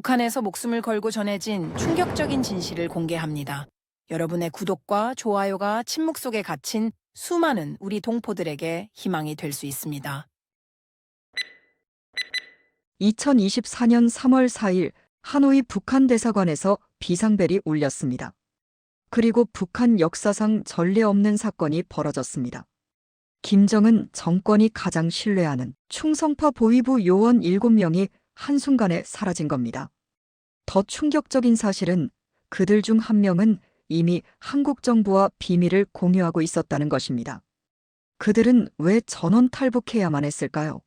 북한에서 목숨을 걸고 전해진 충격적인 진실을 공개합니다. 여러분의 구독과 좋아요가 침묵 속에 갇힌 수많은 우리 동포들에게 희망이 될 수 있습니다. 2024년 3월 4일 하노이 북한 대사관에서 비상벨이 울렸습니다. 그리고 북한 역사상 전례 없는 사건이 벌어졌습니다. 김정은 정권이 가장 신뢰하는 충성파 보위부 요원 7명이 한순간에 사라진 겁니다. 더 충격적인 사실은 그들 중 한 명은 이미 한국 정부와 비밀을 공유하고 있었다는 것입니다. 그들은 왜 전원 탈북해야만 했을까요?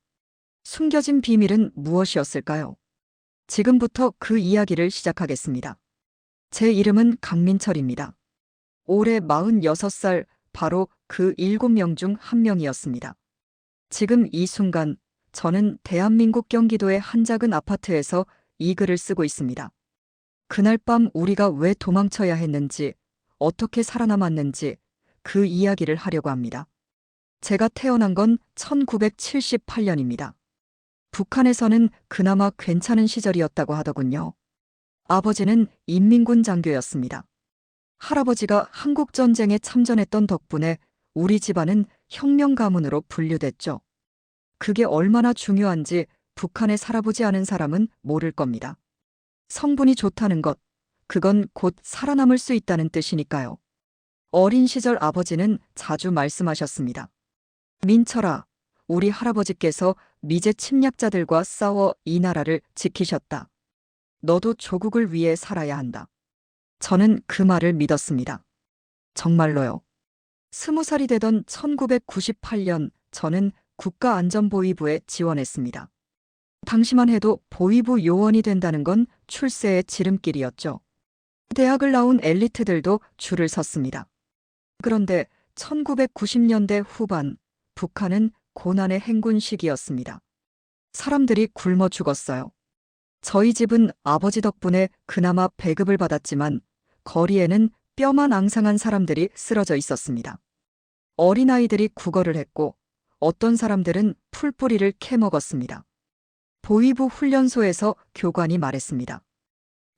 숨겨진 비밀은 무엇이었을까요? 지금부터 그 이야기를 시작하겠습니다. 제 이름은 강민철입니다. 올해 46살, 바로 그 7명 중 한 명이었습니다. 지금 이 순간 저는 대한민국 경기도의 한 작은 아파트에서 이 글을 쓰고 있습니다. 그날 밤 우리가 왜 도망쳐야 했는지, 어떻게 살아남았는지 그 이야기를 하려고 합니다. 제가 태어난 건 1978년입니다. 북한에서는 그나마 괜찮은 시절이었다고 하더군요. 아버지는 인민군 장교였습니다. 할아버지가 한국전쟁에 참전했던 덕분에 우리 집안은 혁명 가문으로 분류됐죠. 그게 얼마나 중요한지 북한에 살아보지 않은 사람은 모를 겁니다. 성분이 좋다는 것, 그건 곧 살아남을 수 있다는 뜻이니까요. 어린 시절 아버지는 자주 말씀하셨습니다. 민철아, 우리 할아버지께서 미제 침략자들과 싸워 이 나라를 지키셨다. 너도 조국을 위해 살아야 한다. 저는 그 말을 믿었습니다. 정말로요. 20살이 되던 1998년 저는 국가안전보위부에 지원했습니다. 당시만 해도 보위부 요원이 된다는 건 출세의 지름길이었죠. 대학을 나온 엘리트들도 줄을 섰습니다. 그런데 1990년대 후반 북한은 고난의 행군 시기였습니다. 사람들이 굶어 죽었어요. 저희 집은 아버지 덕분에 그나마 배급을 받았지만 거리에는 뼈만 앙상한 사람들이 쓰러져 있었습니다. 어린아이들이 구걸을 했고 어떤 사람들은 풀뿌리를 캐먹었습니다. 보위부 훈련소에서 교관이 말했습니다.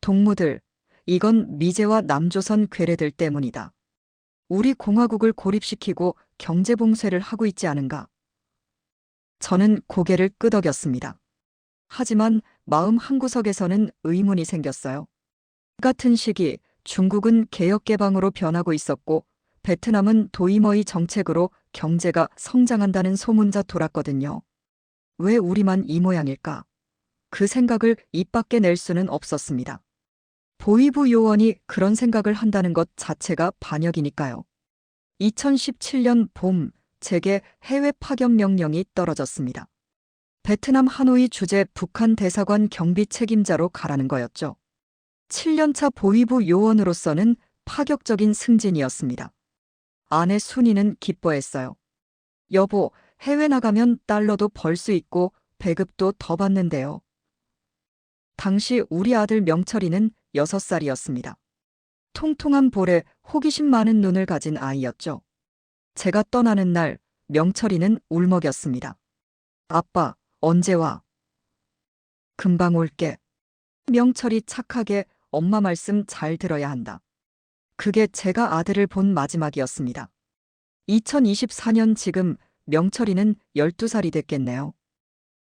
동무들, 이건 미제와 남조선 괴뢰들 때문이다. 우리 공화국을 고립시키고 경제봉쇄를 하고 있지 않은가? 저는 고개를 끄덕였습니다. 하지만 마음 한구석에서는 의문이 생겼어요. 같은 시기 중국은 개혁개방으로 변하고 있었고 베트남은 도이머이 정책으로 경제가 성장한다는 소문자 돌았거든요. 왜 우리만 이 모양일까? 그 생각을 입 밖에 낼 수는 없었습니다. 보위부 요원이 그런 생각을 한다는 것 자체가 반역이니까요. 2017년 봄, 제게 해외 파견 명령이 떨어졌습니다. 베트남 하노이 주재 북한 대사관 경비 책임자로 가라는 거였죠. 7년차 보위부 요원으로서는 파격적인 승진이었습니다. 아내 순이는 기뻐했어요. 여보, 해외 나가면 달러도 벌 수 있고 배급도 더 받는데요. 당시 우리 아들 명철이는 6살이었습니다. 통통한 볼에 호기심 많은 눈을 가진 아이였죠. 제가 떠나는 날 명철이는 울먹였습니다. 아빠, 언제 와? 금방 올게. 명철이 착하게 엄마 말씀 잘 들어야 한다. 그게 제가 아들을 본 마지막이었습니다. 2024년 지금 명철이는 12살이 됐겠네요.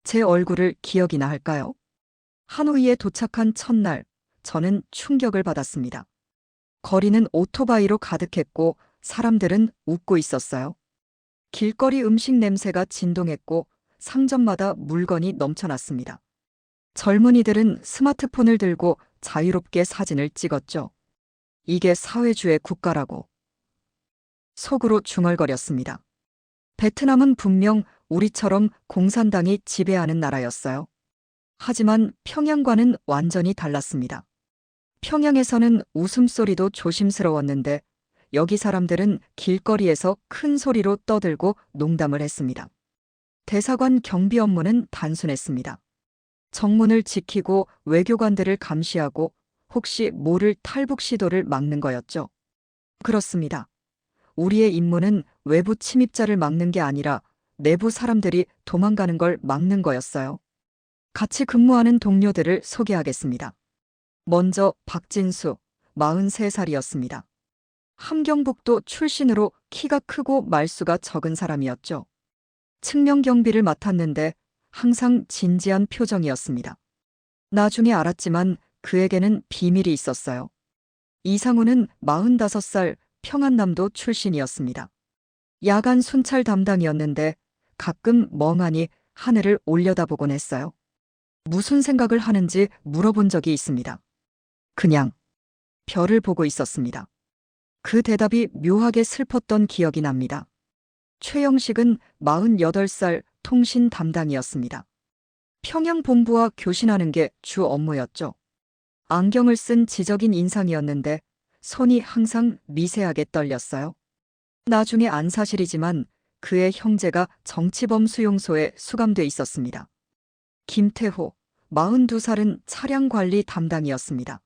제 얼굴을 기억이나 할까요? 하노이에 도착한 첫날, 저는 충격을 받았습니다. 거리는 오토바이로 가득했고 사람들은 웃고 있었어요. 길거리 음식 냄새가 진동했고 상점마다 물건이 넘쳐났습니다. 젊은이들은 스마트폰을 들고 자유롭게 사진을 찍었죠. 이게 사회주의 국가라고. 속으로 중얼거렸습니다. 베트남은 분명 우리처럼 공산당이 지배하는 나라였어요. 하지만 평양과는 완전히 달랐습니다. 평양에서는 웃음소리도 조심스러웠는데 여기 사람들은 길거리에서 큰 소리로 떠들고 농담을 했습니다. 대사관 경비 업무는 단순했습니다. 정문을 지키고 외교관들을 감시하고 혹시 모를 탈북 시도를 막는 거였죠. 그렇습니다. 우리의 임무는 외부 침입자를 막는 게 아니라 내부 사람들이 도망가는 걸 막는 거였어요. 같이 근무하는 동료들을 소개하겠습니다. 먼저 박진수, 43살이었습니다. 함경북도 출신으로 키가 크고 말수가 적은 사람이었죠. 측면 경비를 맡았는데 항상 진지한 표정이었습니다. 나중에 알았지만 그에게는 비밀이 있었어요. 이상우는 45살 평안남도 출신이었습니다. 야간 순찰 담당이었는데 가끔 멍하니 하늘을 올려다보곤 했어요. 무슨 생각을 하는지 물어본 적이 있습니다. 그냥 별을 보고 있었습니다. 그 대답이 묘하게 슬펐던 기억이 납니다. 최영식은 48살 통신 담당이었습니다. 평양 본부와 교신하는 게 주 업무였죠. 안경을 쓴 지적인 인상이었는데 손이 항상 미세하게 떨렸어요. 나중에 안 사실이지만 그의 형제가 정치범 수용소에 수감돼 있었습니다. 김태호, 42살은 차량 관리 담당이었습니다.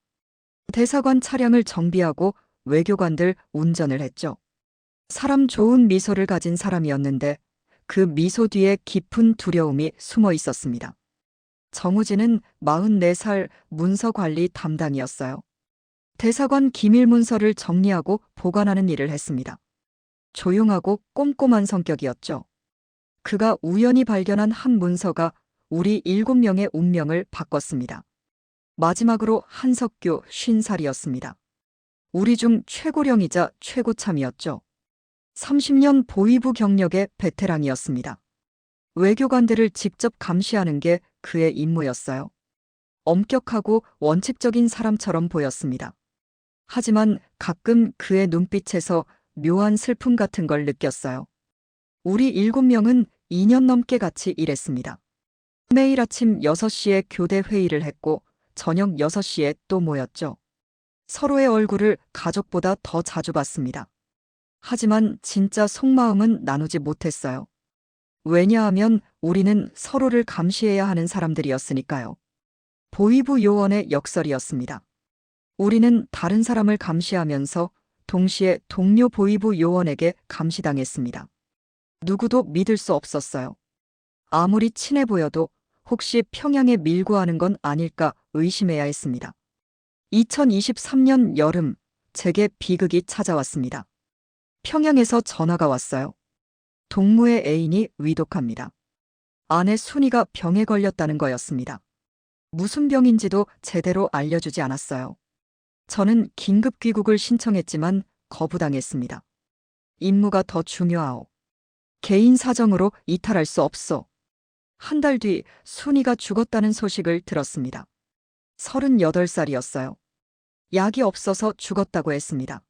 대사관 차량을 정비하고 외교관들 운전을 했죠. 사람 좋은 미소를 가진 사람이었는데 그 미소 뒤에 깊은 두려움이 숨어 있었습니다. 정우진은 44살 문서관리 담당이었어요. 대사관 기밀 문서를 정리하고 보관하는 일을 했습니다. 조용하고 꼼꼼한 성격이었죠. 그가 우연히 발견한 한 문서가 우리 7명의 운명을 바꿨습니다. 마지막으로 한석규 50살이었습니다. 우리 중 최고령이자 최고참이었죠. 30년 보위부 경력의 베테랑이었습니다. 외교관들을 직접 감시하는 게 그의 임무였어요. 엄격하고 원칙적인 사람처럼 보였습니다. 하지만 가끔 그의 눈빛에서 묘한 슬픔 같은 걸 느꼈어요. 우리 7명은 2년 넘게 같이 일했습니다. 매일 아침 6시에 교대 회의를 했고 저녁 6시에 또 모였죠. 서로의 얼굴을 가족보다 더 자주 봤습니다. 하지만 진짜 속마음은 나누지 못했어요. 왜냐하면 우리는 서로를 감시해야 하는 사람들이었으니까요. 보위부 요원의 역설이었습니다. 우리는 다른 사람을 감시하면서 동시에 동료 보위부 요원에게 감시당했습니다. 누구도 믿을 수 없었어요. 아무리 친해 보여도 혹시 평양에 밀고 하는 건 아닐까 의심해야 했습니다. 2023년 여름, 제게 비극이 찾아왔습니다. 평양에서 전화가 왔어요. 동무의 애인이 위독합니다. 아내 순이가 병에 걸렸다는 거였습니다. 무슨 병인지도 제대로 알려주지 않았어요. 저는 긴급 귀국을 신청했지만 거부당했습니다. 임무가 더 중요하오. 개인 사정으로 이탈할 수 없어. 한 달 뒤 순이가 죽었다는 소식을 들었습니다. 38살이었어요. 약이 없어서 죽었다고 했습니다.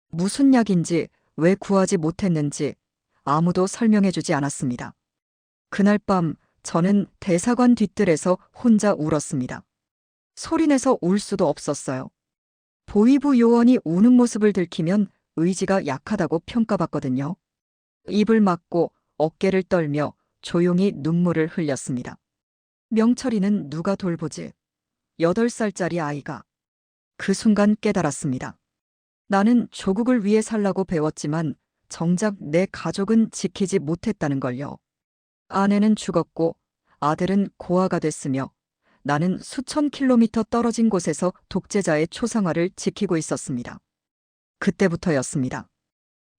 무슨 약인지 왜 구하지 못했는지 아무도 설명해주지 않았습니다. 그날 밤 저는 대사관 뒤뜰에서 혼자 울었습니다. 소리내서 울 수도 없었어요. 보위부 요원이 우는 모습을 들키면 의지가 약하다고 평가받거든요. 입을 막고 어깨를 떨며 조용히 눈물을 흘렸습니다. 명철이는 누가 돌보지? 8살짜리 아이가. 그 순간 깨달았습니다. 나는 조국을 위해 살라고 배웠지만 정작 내 가족은 지키지 못했다는 걸요. 아내는 죽었고 아들은 고아가 됐으며 나는 수천 킬로미터 떨어진 곳에서 독재자의 초상화를 지키고 있었습니다. 그때부터였습니다.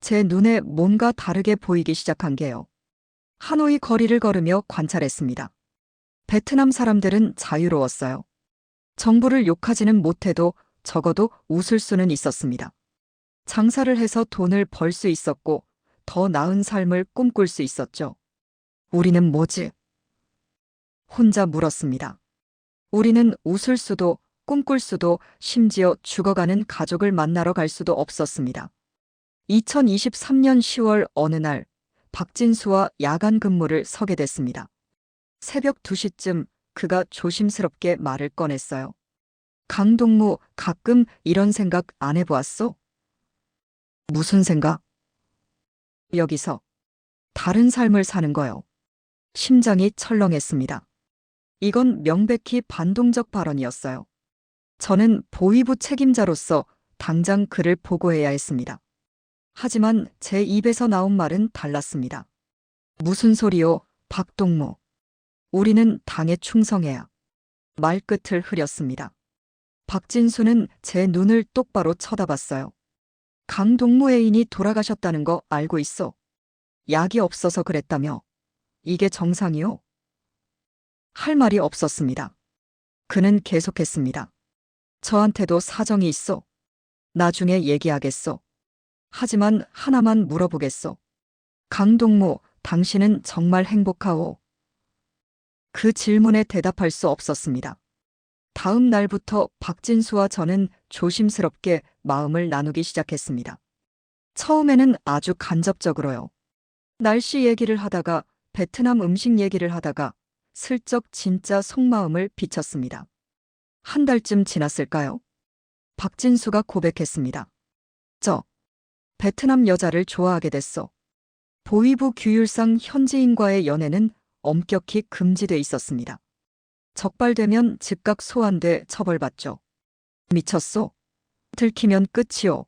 제 눈에 뭔가 다르게 보이기 시작한 게요. 하노이 거리를 걸으며 관찰했습니다. 베트남 사람들은 자유로웠어요. 정부를 욕하지는 못해도 적어도 웃을 수는 있었습니다. 장사를 해서 돈을 벌 수 있었고 더 나은 삶을 꿈꿀 수 있었죠. 우리는 뭐지? 혼자 물었습니다. 우리는 웃을 수도 꿈꿀 수도 심지어 죽어가는 가족을 만나러 갈 수도 없었습니다. 2023년 10월 어느 날 박진수와 야간 근무를 서게 됐습니다. 새벽 2시쯤 그가 조심스럽게 말을 꺼냈어요. 강동무, 가끔 이런 생각 안 해보았어? 무슨 생각? 여기서 다른 삶을 사는 거요. 심장이 철렁했습니다. 이건 명백히 반동적 발언이었어요. 저는 보위부 책임자로서 당장 그를 보고해야 했습니다. 하지만 제 입에서 나온 말은 달랐습니다. 무슨 소리요, 박동무. 우리는 당에 충성해야. 말끝을 흐렸습니다. 박진수는 제 눈을 똑바로 쳐다봤어요. 강 동무애인이 돌아가셨다는 거 알고 있어. 약이 없어서 그랬다며. 이게 정상이요? 할 말이 없었습니다. 그는 계속했습니다. 저한테도 사정이 있어. 나중에 얘기하겠어. 하지만 하나만 물어보겠어. 강동무, 당신은 정말 행복하오? 그 질문에 대답할 수 없었습니다. 다음 날부터 박진수와 저는 조심스럽게 마음을 나누기 시작했습니다. 처음에는 아주 간접적으로요. 날씨 얘기를 하다가 베트남 음식 얘기를 하다가 슬쩍 진짜 속마음을 비쳤습니다. 한 달쯤 지났을까요? 박진수가 고백했습니다. 저 베트남 여자를 좋아하게 됐어. 보위부 규율상 현지인과의 연애는 엄격히 금지돼 있었습니다. 적발되면 즉각 소환돼 처벌받죠. 미쳤소? 들키면 끝이요.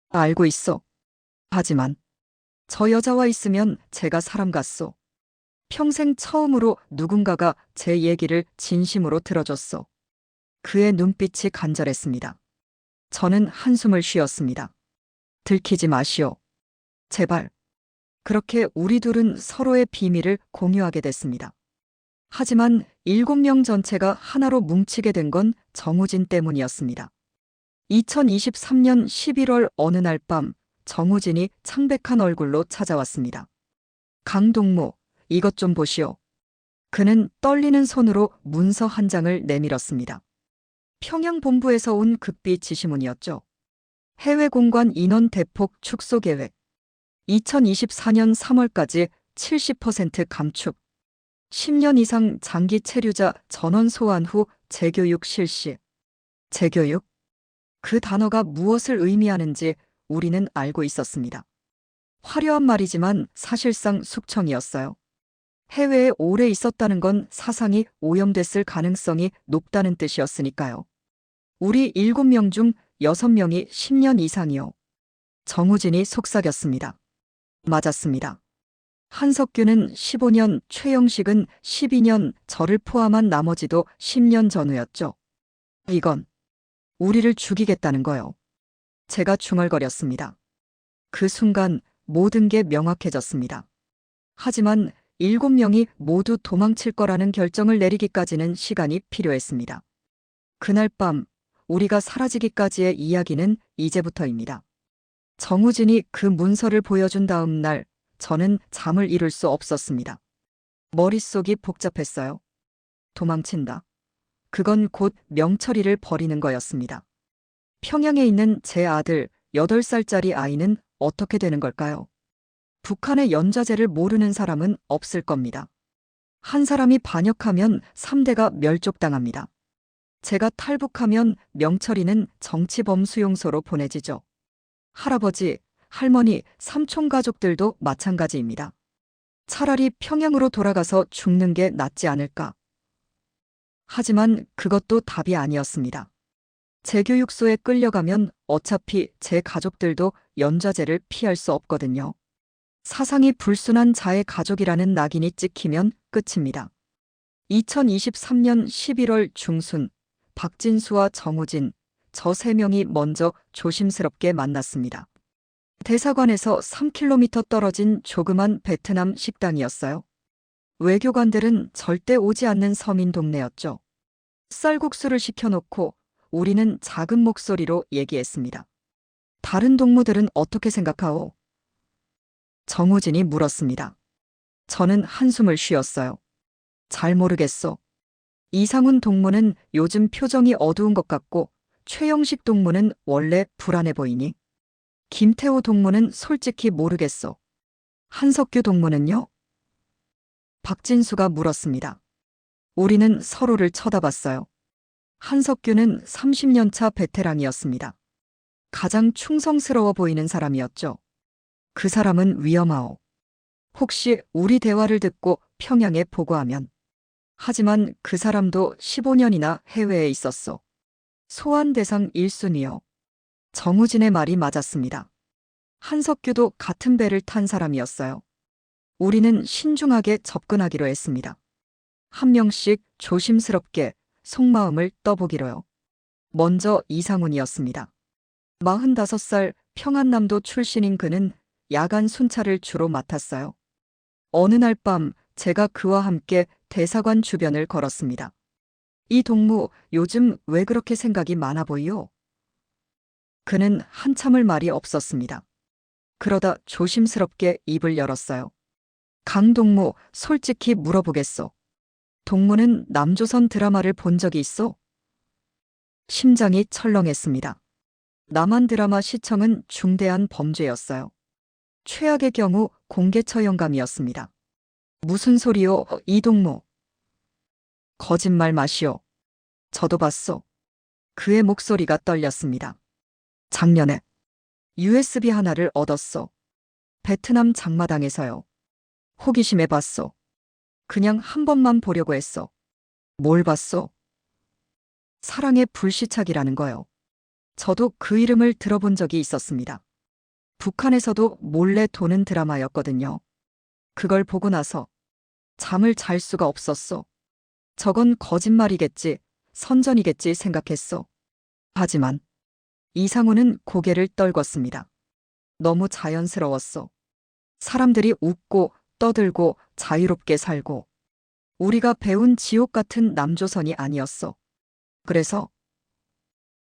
알고 있어. 하지만 저 여자와 있으면 제가 사람 같소. 평생 처음으로 누군가가 제 얘기를 진심으로 들어줬소. 그의 눈빛이 간절했습니다. 저는 한숨을 쉬었습니다. 들키지 마시오. 제발. 그렇게 우리 둘은 서로의 비밀을 공유하게 됐습니다. 하지만 7명 전체가 하나로 뭉치게 된 건 정우진 때문이었습니다. 2023년 11월 어느 날 밤 정우진이 창백한 얼굴로 찾아왔습니다. 강동무, 이것 좀 보시오. 그는 떨리는 손으로 문서 한 장을 내밀었습니다. 평양 본부에서 온 극비 지시문이었죠. 해외 공관 인원 대폭 축소 계획. 2024년 3월까지 70% 감축. 10년 이상 장기 체류자 전원 소환 후 재교육 실시. 재교육? 그 단어가 무엇을 의미하는지 우리는 알고 있었습니다. 화려한 말이지만 사실상 숙청이었어요. 해외에 오래 있었다는 건 사상이 오염됐을 가능성이 높다는 뜻이었으니까요. 우리 7명 중 6명이 10년 이상이요. 정우진이 속삭였습니다. 맞았습니다. 한석규는 15년, 최영식은 12년, 저를 포함한 나머지도 10년 전후였죠. 이건 우리를 죽이겠다는 거요. 제가 중얼거렸습니다. 그 순간 모든 게 명확해졌습니다. 하지만 7명이 모두 도망칠 거라는 결정을 내리기까지는 시간이 필요했습니다. 그날 밤 우리가 사라지기까지의 이야기는 이제부터입니다. 정우진이 그 문서를 보여준 다음 날 저는 잠을 이룰 수 없었습니다. 머릿속이 복잡했어요. 도망친다. 그건 곧 명철이를 버리는 거였습니다. 평양에 있는 제 아들 8살짜리 아이는 어떻게 되는 걸까요? 북한의 연좌제를 모르는 사람은 없을 겁니다. 한 사람이 반역하면 3대가 멸족당합니다. 제가 탈북하면 명철이는 정치범수용소로 보내지죠. 할아버지, 할머니, 삼촌 가족들도 마찬가지입니다. 차라리 평양으로 돌아가서 죽는 게 낫지 않을까. 하지만 그것도 답이 아니었습니다. 재교육소에 끌려가면 어차피 제 가족들도 연좌제를 피할 수 없거든요. 사상이 불순한 자의 가족이라는 낙인이 찍히면 끝입니다. 2023년 11월 중순, 박진수와 정우진, 저 3명이 먼저 조심스럽게 만났습니다. 대사관에서 3km 떨어진 조그만 베트남 식당이었어요. 외교관들은 절대 오지 않는 서민 동네였죠. 쌀국수를 시켜놓고 우리는 작은 목소리로 얘기했습니다. 다른 동무들은 어떻게 생각하오? 정우진이 물었습니다. 저는 한숨을 쉬었어요. 잘 모르겠어. 이상훈 동무는 요즘 표정이 어두운 것 같고 최영식 동무는 원래 불안해 보이니? 김태호 동무는 솔직히 모르겠어. 한석규 동무는요? 박진수가 물었습니다. 우리는 서로를 쳐다봤어요. 한석규는 30년 차 베테랑이었습니다. 가장 충성스러워 보이는 사람이었죠. 그 사람은 위험하오. 혹시 우리 대화를 듣고 평양에 보고하면. 하지만 그 사람도 15년이나 해외에 있었어. 소환 대상 1순위요. 정우진의 말이 맞았습니다. 한석규도 같은 배를 탄 사람이었어요. 우리는 신중하게 접근하기로 했습니다. 한 명씩 조심스럽게 속마음을 떠보기로요. 먼저 이상훈이었습니다. 45살 평안남도 출신인 그는 야간 순찰을 주로 맡았어요. 어느 날 밤 제가 그와 함께 대사관 주변을 걸었습니다. 이 동무 요즘 왜 그렇게 생각이 많아 보이요? 그는 한참을 말이 없었습니다. 그러다 조심스럽게 입을 열었어요. 강동무, 솔직히 물어보겠소. 동무는 남조선 드라마를 본 적이 있어? 심장이 철렁했습니다. 남한 드라마 시청은 중대한 범죄였어요. 최악의 경우 공개 처형감이었습니다. 무슨 소리요, 이동무? 거짓말 마시오. 저도 봤소. 그의 목소리가 떨렸습니다. 작년에 USB 하나를 얻었소. 베트남 장마당에서요. 호기심에 봤소. 그냥 한 번만 보려고 했소. 뭘 봤소? 사랑의 불시착이라는 거요. 저도 그 이름을 들어본 적이 있었습니다. 북한에서도 몰래 도는 드라마였거든요. 그걸 보고 나서 잠을 잘 수가 없었소. 저건 거짓말이겠지, 선전이겠지 생각했소. 하지만 이상훈은 고개를 떨궜습니다. 너무 자연스러웠소. 사람들이 웃고 떠들고 자유롭게 살고 우리가 배운 지옥 같은 남조선이 아니었소. 그래서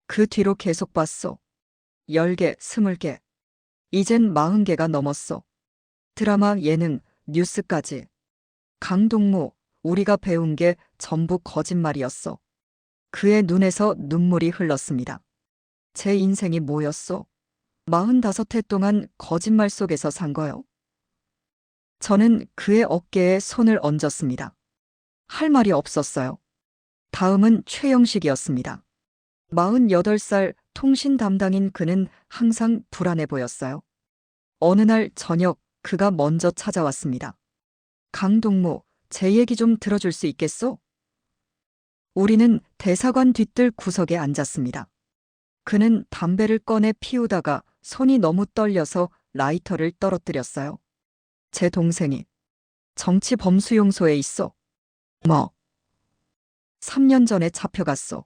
그 뒤로 계속 봤소. 10개, 20개. 이젠 40개가 넘었소. 드라마, 예능, 뉴스까지. 강동무, 우리가 배운 게 전부 거짓말이었소. 그의 눈에서 눈물이 흘렀습니다. 제 인생이 뭐였소? 45해 동안 거짓말 속에서 산 거요. 저는 그의 어깨에 손을 얹었습니다. 할 말이 없었어요. 다음은 최영식이었습니다. 48살 통신 담당인 그는 항상 불안해 보였어요. 어느 날 저녁 그가 먼저 찾아왔습니다. 강동무, 제 얘기 좀 들어줄 수 있겠소? 우리는 대사관 뒤뜰 구석에 앉았습니다. 그는 담배를 꺼내 피우다가 손이 너무 떨려서 라이터를 떨어뜨렸어요. 제 동생이 정치범수용소에 있어. 뭐? 3년 전에 잡혀갔어.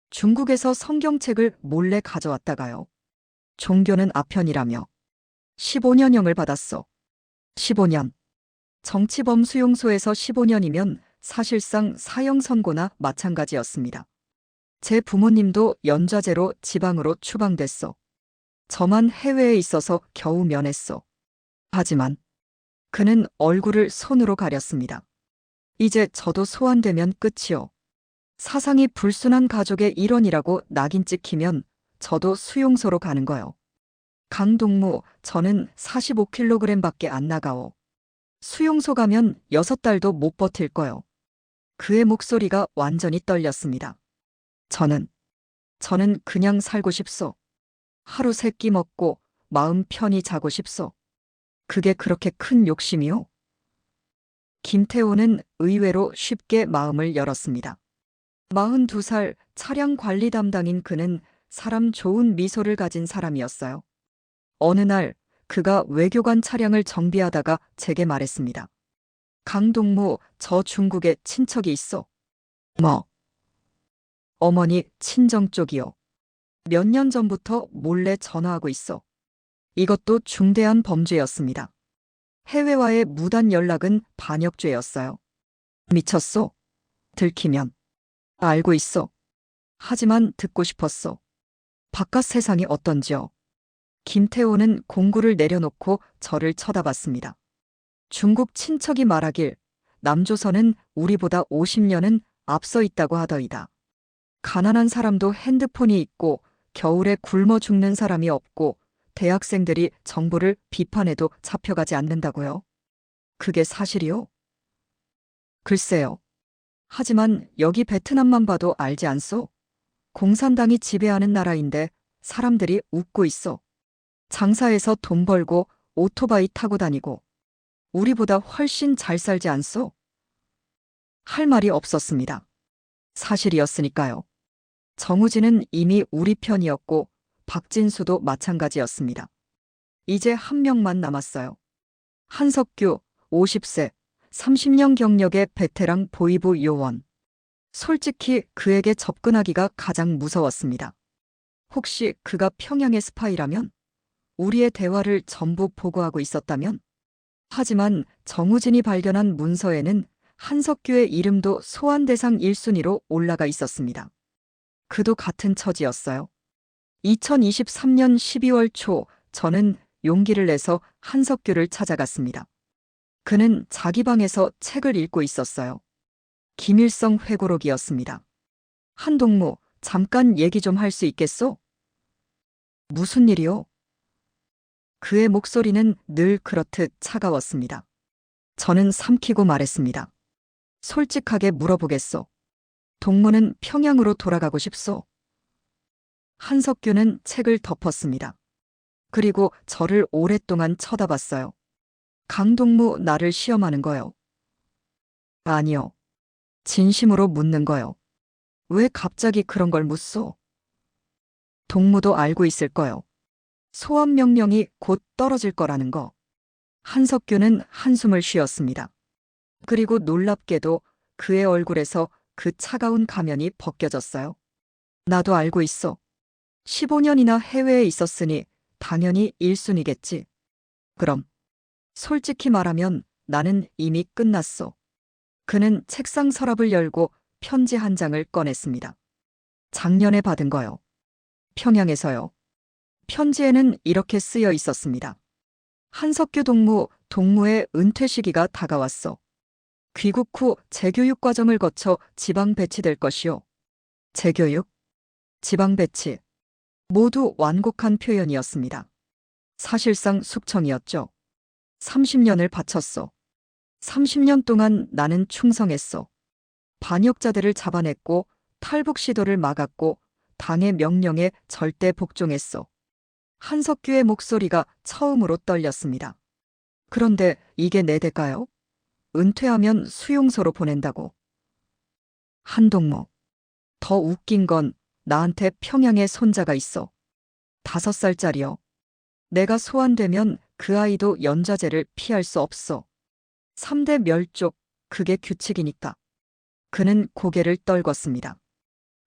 중국에서 성경책을 몰래 가져왔다가요. 종교는 아편이라며 15년형을 받았어. 15년. 정치범수용소에서 15년이면 사실상 사형 선고나 마찬가지였습니다. 제 부모님도 연좌제로 지방으로 추방됐어. 저만 해외에 있어서 겨우 면했어. 하지만 그는 얼굴을 손으로 가렸습니다. 이제 저도 소환되면 끝이요. 사상이 불순한 가족의 일원이라고 낙인 찍히면 저도 수용소로 가는 거요. 강동무, 저는 45kg밖에 안 나가오. 수용소 가면 6달도 못 버틸 거요. 그의 목소리가 완전히 떨렸습니다. 저는 그냥 살고 싶소. 하루 3끼 먹고 마음 편히 자고 싶소. 그게 그렇게 큰 욕심이요? 김태호는 의외로 쉽게 마음을 열었습니다. 42살 차량 관리 담당인 그는 사람 좋은 미소를 가진 사람이었어요. 어느 날 그가 외교관 차량을 정비하다가 제게 말했습니다. 강동무, 저 중국에 친척이 있어. 뭐? 어머니 친정 쪽이요. 몇 년 전부터 몰래 전화하고 있어. 이것도 중대한 범죄였습니다. 해외와의 무단 연락은 반역죄였어요. 미쳤소? 들키면. 알고 있어. 하지만 듣고 싶었어. 바깥 세상이 어떤지요. 김태호는 공구를 내려놓고 저를 쳐다봤습니다. 중국 친척이 말하길 남조선은 우리보다 50년은 앞서 있다고 하더이다. 가난한 사람도 핸드폰이 있고 겨울에 굶어 죽는 사람이 없고 대학생들이 정부를 비판해도 잡혀가지 않는다고요? 그게 사실이요? 글쎄요. 하지만 여기 베트남만 봐도 알지 않소? 공산당이 지배하는 나라인데 사람들이 웃고 있어. 장사해서 돈 벌고 오토바이 타고 다니고 우리보다 훨씬 잘 살지 않소? 할 말이 없었습니다. 사실이었으니까요. 정우진은 이미 우리 편이었고 박진수도 마찬가지였습니다. 이제 한 명만 남았어요. 한석규, 50세, 30년 경력의 베테랑 보이부 요원. 솔직히 그에게 접근하기가 가장 무서웠습니다. 혹시 그가 평양의 스파이라면? 우리의 대화를 전부 보고하고 있었다면? 하지만 정우진이 발견한 문서에는 한석규의 이름도 소환 대상 1순위로 올라가 있었습니다. 그도 같은 처지였어요. 2023년 12월 초 저는 용기를 내서 한석규를 찾아갔습니다. 그는 자기 방에서 책을 읽고 있었어요. 김일성 회고록이었습니다. 한동무, 잠깐 얘기 좀 할 수 있겠소? 무슨 일이요? 그의 목소리는 늘 그렇듯 차가웠습니다. 저는 삼키고 말했습니다. 솔직하게 물어보겠소. 동무는 평양으로 돌아가고 싶소? 한석규는 책을 덮었습니다. 그리고 저를 오랫동안 쳐다봤어요. 강동무 나를 시험하는 거요? 아니요. 진심으로 묻는 거요. 왜 갑자기 그런 걸 묻소? 동무도 알고 있을 거요. 소환 명령이 곧 떨어질 거라는 거. 한석규는 한숨을 쉬었습니다. 그리고 놀랍게도 그의 얼굴에서 그 차가운 가면이 벗겨졌어요. 나도 알고 있어. 15년이나 해외에 있었으니 당연히 1순위겠지. 그럼 솔직히 말하면 나는 이미 끝났어. 그는 책상 서랍을 열고 편지 한 장을 꺼냈습니다. 작년에 받은 거요. 평양에서요. 편지에는 이렇게 쓰여 있었습니다. 한석규 동무의 은퇴 시기가 다가왔어. 귀국 후 재교육 과정을 거쳐 지방 배치될 것이요. 재교육, 지방 배치. 모두 완곡한 표현이었습니다. 사실상 숙청이었죠. 30년을 바쳤어. 30년 동안 나는 충성했어. 반역자들을 잡아냈고 탈북 시도를 막았고 당의 명령에 절대 복종했어. 한석규의 목소리가 처음으로 떨렸습니다. 그런데 이게 내 대가요? 은퇴하면 수용소로 보낸다고. 한동무. 더 웃긴 건 나한테 평양에 손자가 있어. 5살짜리요. 내가 소환되면 그 아이도 연좌제를 피할 수 없어. 3대 멸족, 그게 규칙이니까. 그는 고개를 떨궜습니다.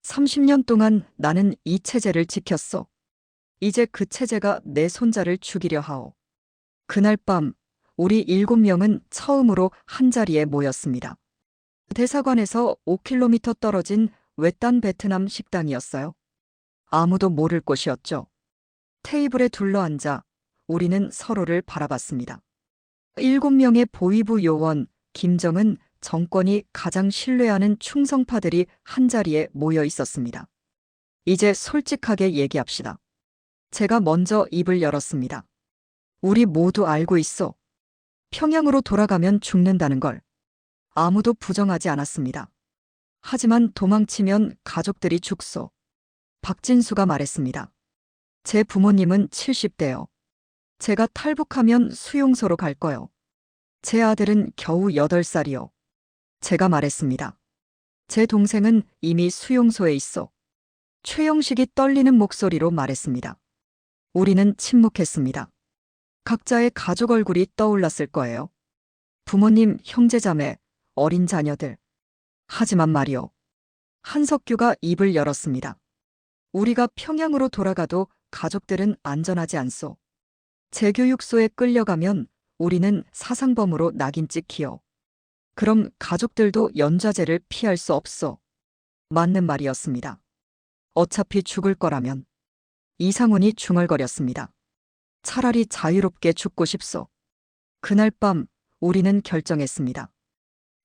30년 동안 나는 이 체제를 지켰어. 이제 그 체제가 내 손자를 죽이려 하오. 그날 밤 우리 7명은 처음으로 한자리에 모였습니다. 대사관에서 5km 떨어진 외딴 베트남 식당이었어요. 아무도 모를 곳이었죠. 테이블에 둘러앉아 우리는 서로를 바라봤습니다. 7명의 보위부 요원, 김정은, 정권이 가장 신뢰하는 충성파들이 한자리에 모여 있었습니다. 이제 솔직하게 얘기합시다. 제가 먼저 입을 열었습니다. 우리 모두 알고 있어. 평양으로 돌아가면 죽는다는 걸. 아무도 부정하지 않았습니다. 하지만 도망치면 가족들이 죽소. 박진수가 말했습니다. 제 부모님은 70대요. 제가 탈북하면 수용소로 갈 거요. 제 아들은 겨우 8살이요. 제가 말했습니다. 제 동생은 이미 수용소에 있어. 최영식이 떨리는 목소리로 말했습니다. 우리는 침묵했습니다. 각자의 가족 얼굴이 떠올랐을 거예요. 부모님, 형제자매, 어린 자녀들. 하지만 말이요. 한석규가 입을 열었습니다. 우리가 평양으로 돌아가도 가족들은 안전하지 않소. 재교육소에 끌려가면 우리는 사상범으로 낙인 찍히요. 그럼 가족들도 연좌제를 피할 수 없어. 맞는 말이었습니다. 어차피 죽을 거라면. 이상훈이 중얼거렸습니다. 차라리 자유롭게 죽고 싶소. 그날 밤 우리는 결정했습니다.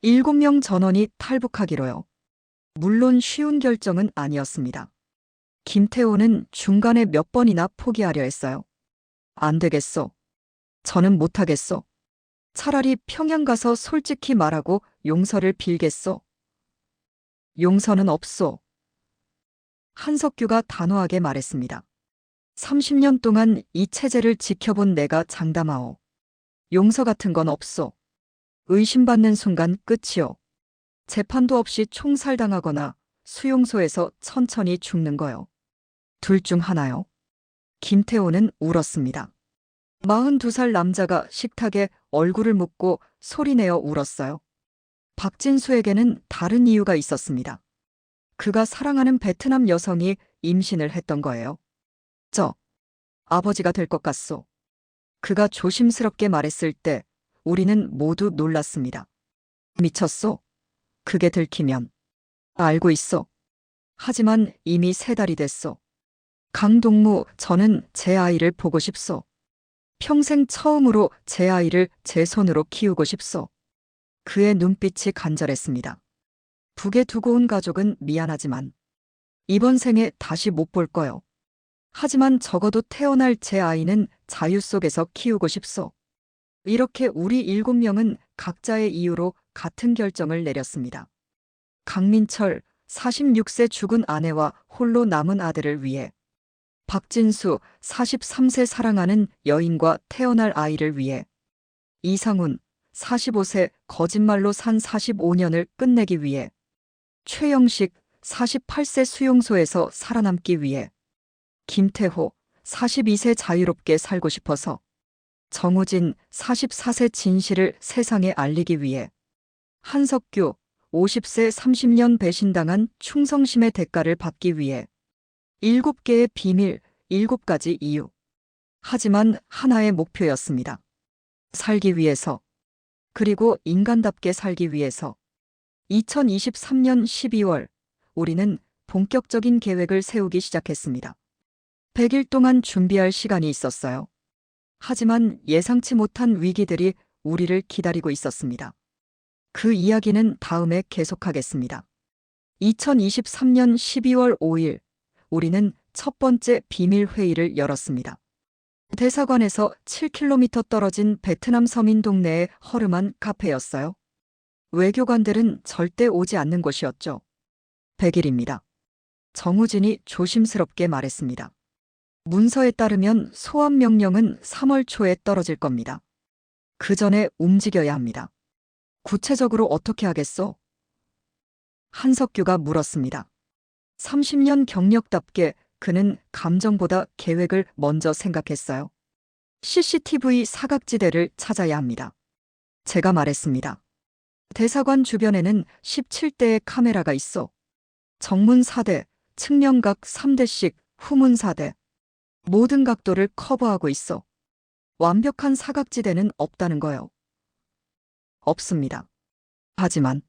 7명 전원이 탈북하기로요. 물론 쉬운 결정은 아니었습니다. 김태호는 중간에 몇 번이나 포기하려 했어요. 안 되겠소. 저는 못하겠소. 차라리 평양 가서 솔직히 말하고 용서를 빌겠소. 용서는 없소. 한석규가 단호하게 말했습니다. 30년 동안 이 체제를 지켜본 내가 장담하오. 용서 같은 건 없소. 의심받는 순간 끝이요. 재판도 없이 총살당하거나 수용소에서 천천히 죽는 거요. 둘 중 하나요. 김태호는 울었습니다. 42살 남자가 식탁에 얼굴을 묻고 소리내어 울었어요. 박진수에게는 다른 이유가 있었습니다. 그가 사랑하는 베트남 여성이 임신을 했던 거예요. 아버지가 될 것 같소. 그가 조심스럽게 말했을 때 우리는 모두 놀랐습니다. 미쳤소? 그게 들키면. 알고 있어. 하지만 이미 3달이 됐소. 강동무, 저는 제 아이를 보고 싶소. 평생 처음으로 제 아이를 제 손으로 키우고 싶소. 그의 눈빛이 간절했습니다. 북에 두고 온 가족은 미안하지만 이번 생에 다시 못 볼 거요. 하지만 적어도 태어날 제 아이는 자유 속에서 키우고 싶소. 이렇게 우리 7명은 각자의 이유로 같은 결정을 내렸습니다. 강민철, 46세 죽은 아내와 홀로 남은 아들을 위해. 박진수, 43세 사랑하는 여인과 태어날 아이를 위해. 이상훈, 45세 거짓말로 산 45년을 끝내기 위해. 최영식, 48세 수용소에서 살아남기 위해. 김태호, 42세 자유롭게 살고 싶어서. 정우진, 44세 진실을 세상에 알리기 위해. 한석규, 50세 30년 배신당한 충성심의 대가를 받기 위해. 7개의 비밀, 7가지 이유. 하지만 하나의 목표였습니다. 살기 위해서. 그리고 인간답게 살기 위해서. 2023년 12월, 우리는 본격적인 계획을 세우기 시작했습니다. 100일 동안 준비할 시간이 있었어요. 하지만 예상치 못한 위기들이 우리를 기다리고 있었습니다. 그 이야기는 다음에 계속하겠습니다. 2023년 12월 5일, 우리는 첫 번째 비밀 회의를 열었습니다. 대사관에서 7km 떨어진 베트남 서민 동네의 허름한 카페였어요. 외교관들은 절대 오지 않는 곳이었죠. 100일입니다. 정우진이 조심스럽게 말했습니다. 문서에 따르면 소환 명령은 3월 초에 떨어질 겁니다. 그 전에 움직여야 합니다. 구체적으로 어떻게 하겠소? 한석규가 물었습니다. 30년 경력답게 그는 감정보다 계획을 먼저 생각했어요. CCTV 사각지대를 찾아야 합니다. 제가 말했습니다. 대사관 주변에는 17대의 카메라가 있어. 정문 4대, 측면각 3대씩, 후문 4대. 모든 각도를 커버하고 있어. 완벽한 사각지대는 없다는 거요. 없습니다. 하지만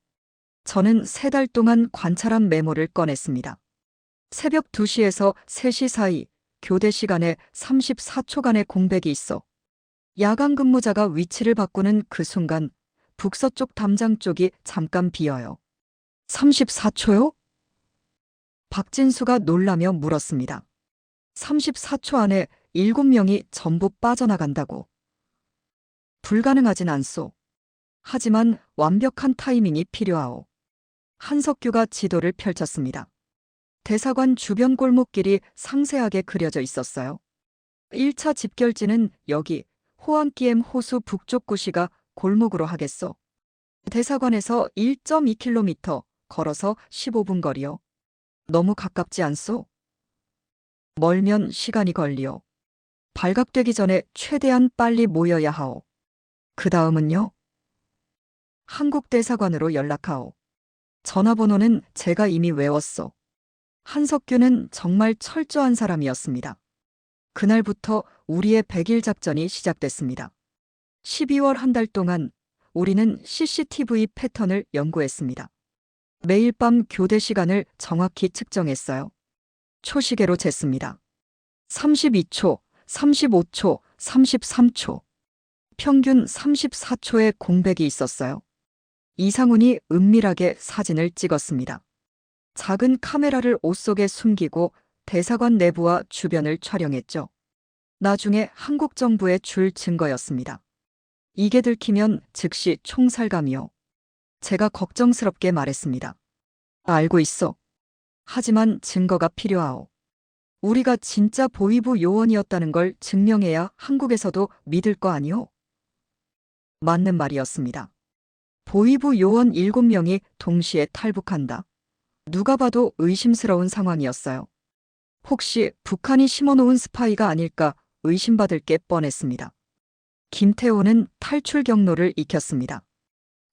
저는 3달 동안 관찰한 메모를 꺼냈습니다. 새벽 2시에서 3시 사이 교대 시간에 34초간의 공백이 있어. 야간 근무자가 위치를 바꾸는 그 순간 북서쪽 담장 쪽이 잠깐 비어요. 34초요? 박진수가 놀라며 물었습니다. 34초 안에 7명이 전부 빠져나간다고. 불가능하진 않소. 하지만 완벽한 타이밍이 필요하오. 한석규가 지도를 펼쳤습니다. 대사관 주변 골목길이 상세하게 그려져 있었어요. 1차 집결지는 여기 호안기엠 호수 북쪽 구시가 골목으로 하겠소. 대사관에서 1.2km, 걸어서 15분 거리요. 너무 가깝지 않소? 멀면 시간이 걸리오. 발각되기 전에 최대한 빨리 모여야 하오. 그 다음은요? 한국 대사관으로 연락하오. 전화번호는 제가 이미 외웠소. 한석규는 정말 철저한 사람이었습니다. 그날부터 우리의 100일 작전이 시작됐습니다. 12월 한 달 동안 우리는 CCTV 패턴을 연구했습니다. 매일 밤 교대 시간을 정확히 측정했어요. 초시계로 쟀습니다. 32초, 35초, 33초. 평균 34초의 공백이 있었어요. 이상훈이 은밀하게 사진을 찍었습니다. 작은 카메라를 옷 속에 숨기고 대사관 내부와 주변을 촬영했죠. 나중에 한국 정부에 줄 증거였습니다. 이게 들키면 즉시 총살감이요. 제가 걱정스럽게 말했습니다. 알고 있어. 하지만 증거가 필요하오. 우리가 진짜 보위부 요원이었다는 걸 증명해야 한국에서도 믿을 거 아니오? 맞는 말이었습니다. 보위부 요원 7명이 동시에 탈북한다. 누가 봐도 의심스러운 상황이었어요. 혹시 북한이 심어놓은 스파이가 아닐까 의심받을 게 뻔했습니다. 김태호는 탈출 경로를 익혔습니다.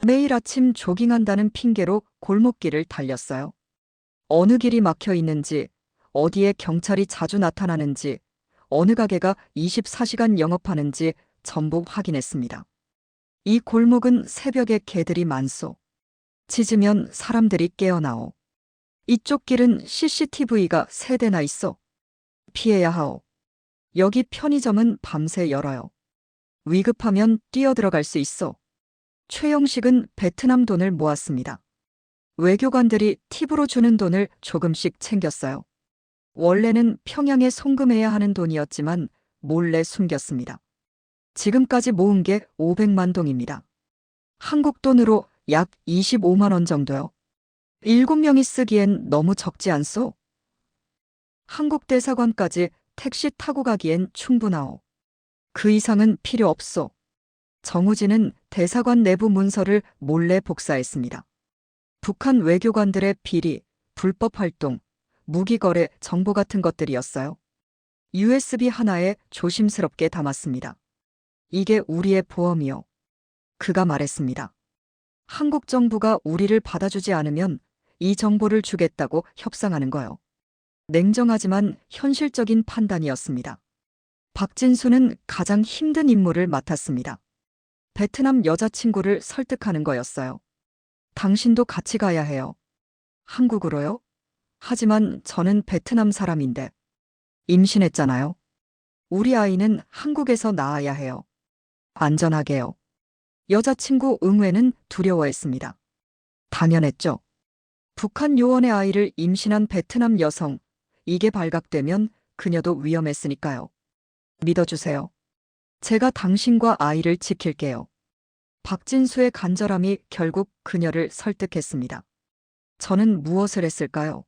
매일 아침 조깅한다는 핑계로 골목길을 달렸어요. 어느 길이 막혀 있는지, 어디에 경찰이 자주 나타나는지, 어느 가게가 24시간 영업하는지 전부 확인했습니다. 이 골목은 새벽에 개들이 많소. 짖으면 사람들이 깨어나오. 이쪽 길은 CCTV가 3대나 있어. 피해야 하오. 여기 편의점은 밤새 열어요. 위급하면 뛰어들어갈 수 있어. 최영식은 베트남 돈을 모았습니다. 외교관들이 팁으로 주는 돈을 조금씩 챙겼어요. 원래는 평양에 송금해야 하는 돈이었지만 몰래 숨겼습니다. 지금까지 모은 게 500만 동입니다. 한국 돈으로 약 25만 원 정도요. 7명이 쓰기엔 너무 적지 않소? 한국 대사관까지 택시 타고 가기엔 충분하오. 그 이상은 필요 없소. 정우진은 대사관 내부 문서를 몰래 복사했습니다. 북한 외교관들의 비리, 불법 활동, 무기 거래 정보 같은 것들이었어요. USB 하나에 조심스럽게 담았습니다. 이게 우리의 보험이요. 그가 말했습니다. 한국 정부가 우리를 받아주지 않으면 이 정보를 주겠다고 협상하는 거요. 냉정하지만 현실적인 판단이었습니다. 박진수는 가장 힘든 임무를 맡았습니다. 베트남 여자친구를 설득하는 거였어요. 당신도 같이 가야 해요. 한국으로요? 하지만 저는 베트남 사람인데. 임신했잖아요. 우리 아이는 한국에서 낳아야 해요. 안전하게요. 여자친구 응외는 두려워했습니다. 당연했죠. 북한 요원의 아이를 임신한 베트남 여성, 이게 발각되면 그녀도 위험했으니까요. 믿어주세요. 제가 당신과 아이를 지킬게요. 박진수의 간절함이 결국 그녀를 설득했습니다. 저는 무엇을 했을까요?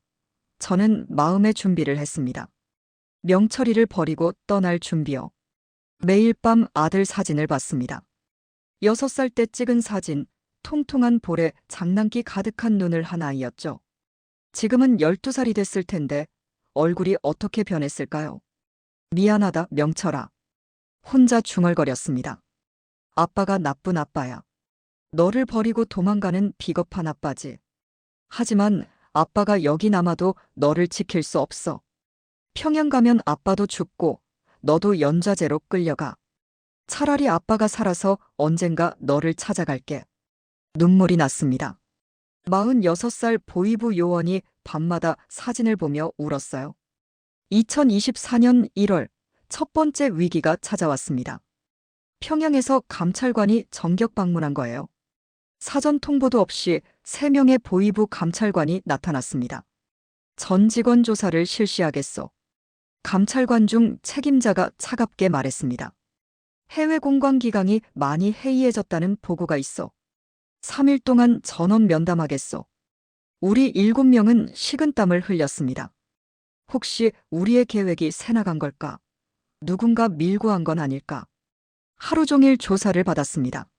저는 마음의 준비를 했습니다. 명철이를 버리고 떠날 준비요. 매일 밤 아들 사진을 봤습니다. 6살 때 찍은 사진, 통통한 볼에 장난기 가득한 눈을 한 아이였죠. 지금은 12살이 됐을 텐데 얼굴이 어떻게 변했을까요? 미안하다, 명철아. 혼자 중얼거렸습니다. 아빠가 나쁜 아빠야. 너를 버리고 도망가는 비겁한 아빠지. 하지만 아빠가 여기 남아도 너를 지킬 수 없어. 평양 가면 아빠도 죽고 너도 연좌제로 끌려가. 차라리 아빠가 살아서 언젠가 너를 찾아갈게. 눈물이 났습니다. 46살 보위부 요원이 밤마다 사진을 보며 울었어요. 2024년 1월 첫 번째 위기가 찾아왔습니다. 평양에서 감찰관이 정격 방문한 거예요. 사전 통보도 없이 3명의 보위부 감찰관이 나타났습니다. 전 직원 조사를 실시하겠소. 감찰관 중 책임자가 차갑게 말했습니다. 해외 공관 기강이 많이 해이해졌다는 보고가 있어. 3일 동안 전원 면담하겠소. 우리 7명은 식은땀을 흘렸습니다. 혹시 우리의 계획이 새나간 걸까? 누군가 밀고 한 건 아닐까? 하루 종일 조사를 받았습니다.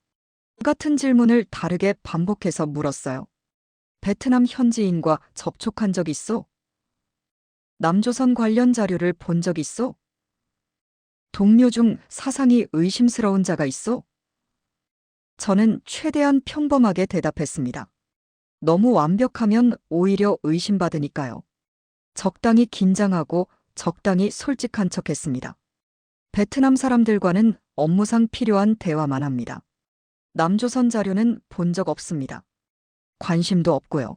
똑같은 질문을 다르게 반복해서 물었어요. 베트남 현지인과 접촉한 적 있어? 남조선 관련 자료를 본 적 있어? 동료 중 사상이 의심스러운 자가 있어? 저는 최대한 평범하게 대답했습니다. 너무 완벽하면 오히려 의심받으니까요. 적당히 긴장하고 적당히 솔직한 척했습니다. 베트남 사람들과는 업무상 필요한 대화만 합니다. 남조선 자료는 본 적 없습니다. 관심도 없고요.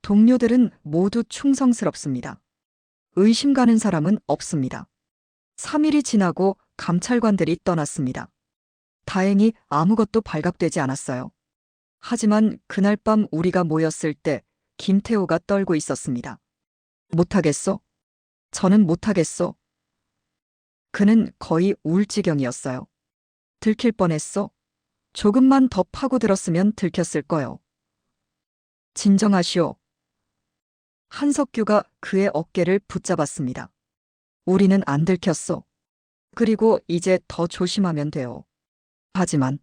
동료들은 모두 충성스럽습니다. 의심 가는 사람은 없습니다. 3일이 지나고 감찰관들이 떠났습니다. 다행히 아무것도 발각되지 않았어요. 하지만 그날 밤 우리가 모였을 때 김태호가 떨고 있었습니다. 못하겠어? 저는 못하겠어. 그는 거의 울 지경이었어요. 들킬 뻔했어. 조금만 더 파고들었으면 들켰을 거요. 진정하시오. 한석규가 그의 어깨를 붙잡았습니다. 우리는 안 들켰어. 그리고 이제 더 조심하면 돼요. 하지만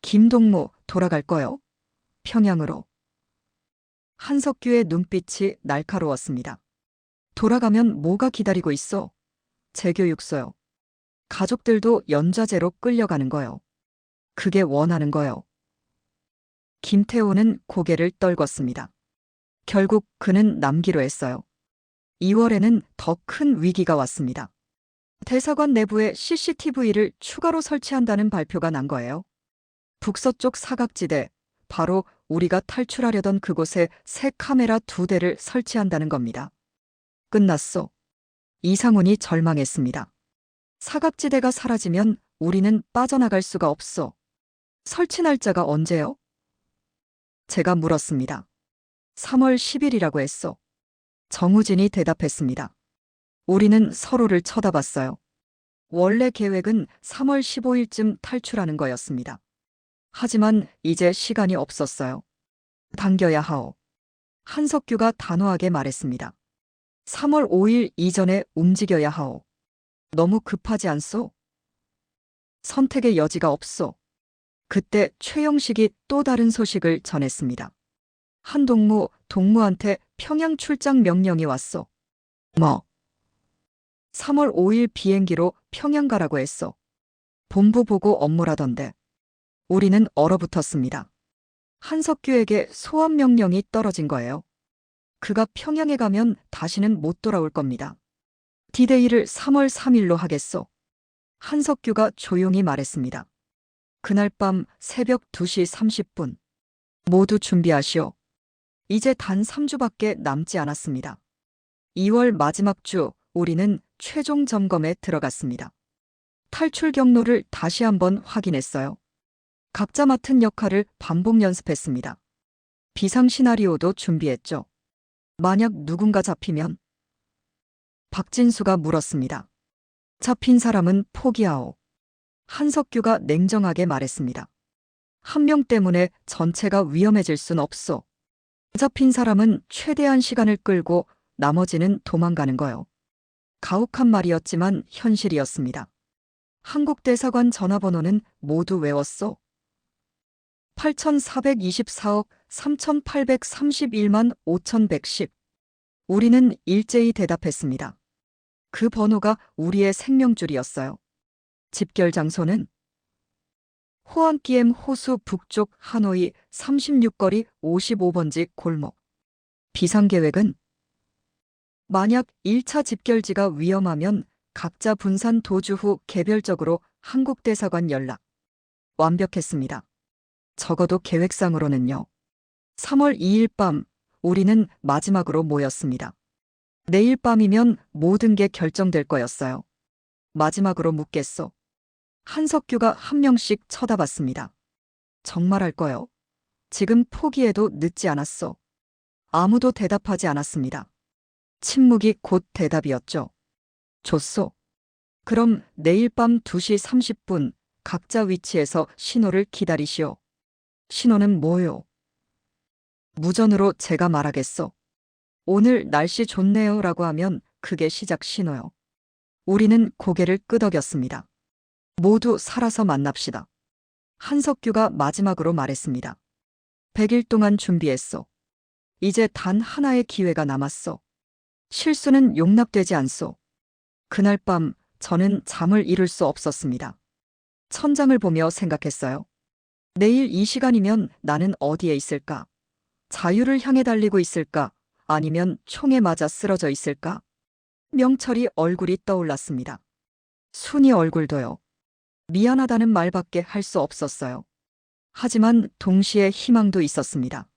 김동무 돌아갈 거요. 평양으로. 한석규의 눈빛이 날카로웠습니다. 돌아가면 뭐가 기다리고 있어? 재교육소요. 가족들도 연좌제로 끌려가는 거요. 그게 원하는 거요. 김태호는 고개를 떨궜습니다. 결국 그는 남기로 했어요. 2월에는 더 큰 위기가 왔습니다. 대사관 내부에 CCTV를 추가로 설치한다는 발표가 난 거예요. 북서쪽 사각지대, 바로 우리가 탈출하려던 그곳에 새 카메라 2대를 설치한다는 겁니다. 끝났어. 이상훈이 절망했습니다. 사각지대가 사라지면 우리는 빠져나갈 수가 없어. 설치 날짜가 언제요? 제가 물었습니다. 3월 10일이라고 했어. 정우진이 대답했습니다. 우리는 서로를 쳐다봤어요. 원래 계획은 3월 15일쯤 탈출하는 거였습니다. 하지만 이제 시간이 없었어요. 당겨야 하오. 한석규가 단호하게 말했습니다. 3월 5일 이전에 움직여야 하오. 너무 급하지 않소? 선택의 여지가 없소. 그때 최영식이 또 다른 소식을 전했습니다. 한 동무한테 평양 출장 명령이 왔어. 뭐? 3월 5일 비행기로 평양 가라고 했어. 본부 보고 업무라던데. 우리는 얼어붙었습니다. 한석규에게 소환 명령이 떨어진 거예요. 그가 평양에 가면 다시는 못 돌아올 겁니다. 디데이를 3월 3일로 하겠소. 한석규가 조용히 말했습니다. 그날 밤 새벽 2시 30분. 모두 준비하시오. 이제 단 3주밖에 남지 않았습니다. 2월 마지막 주 우리는 최종 점검에 들어갔습니다. 탈출 경로를 다시 한번 확인했어요. 각자 맡은 역할을 반복 연습했습니다. 비상 시나리오도 준비했죠. 만약 누군가 잡히면? 박진수가 물었습니다. 잡힌 사람은 포기하오. 한석규가 냉정하게 말했습니다. 한 명 때문에 전체가 위험해질 순 없어. 잡힌 사람은 최대한 시간을 끌고 나머지는 도망가는 거요. 가혹한 말이었지만 현실이었습니다. 한국대사관 전화번호는 모두 외웠어. 8424억 3831만 5110. 우리는 일제히 대답했습니다. 그 번호가 우리의 생명줄이었어요. 집결 장소는 호안기엠 호수 북쪽 하노이 36거리 55번지 골목. 비상계획은 만약 1차 집결지가 위험하면 각자 분산 도주 후 개별적으로 한국대사관 연락. 완벽했습니다. 적어도 계획상으로는요. 3월 2일 밤 우리는 마지막으로 모였습니다. 내일 밤이면 모든 게 결정될 거였어요. 마지막으로 묻겠소. 한석규가 한 명씩 쳐다봤습니다. 정말 할 거요? 지금 포기해도 늦지 않았어. 아무도 대답하지 않았습니다. 침묵이 곧 대답이었죠. 좋소. 그럼 내일 밤 2시 30분 각자 위치에서 신호를 기다리시오. 신호는 뭐요? 무전으로 제가 말하겠소. 오늘 날씨 좋네요 라고 하면 그게 시작 신호요. 우리는 고개를 끄덕였습니다. 모두 살아서 만납시다. 한석규가 마지막으로 말했습니다. 100일 동안 준비했소. 이제 단 하나의 기회가 남았소. 실수는 용납되지 않소. 그날 밤 저는 잠을 이룰 수 없었습니다. 천장을 보며 생각했어요. 내일 이 시간이면 나는 어디에 있을까? 자유를 향해 달리고 있을까? 아니면 총에 맞아 쓰러져 있을까? 명철이 얼굴이 떠올랐습니다. 순이 얼굴도요. 미안하다는 말밖에 할 수 없었어요. 하지만 동시에 희망도 있었습니다.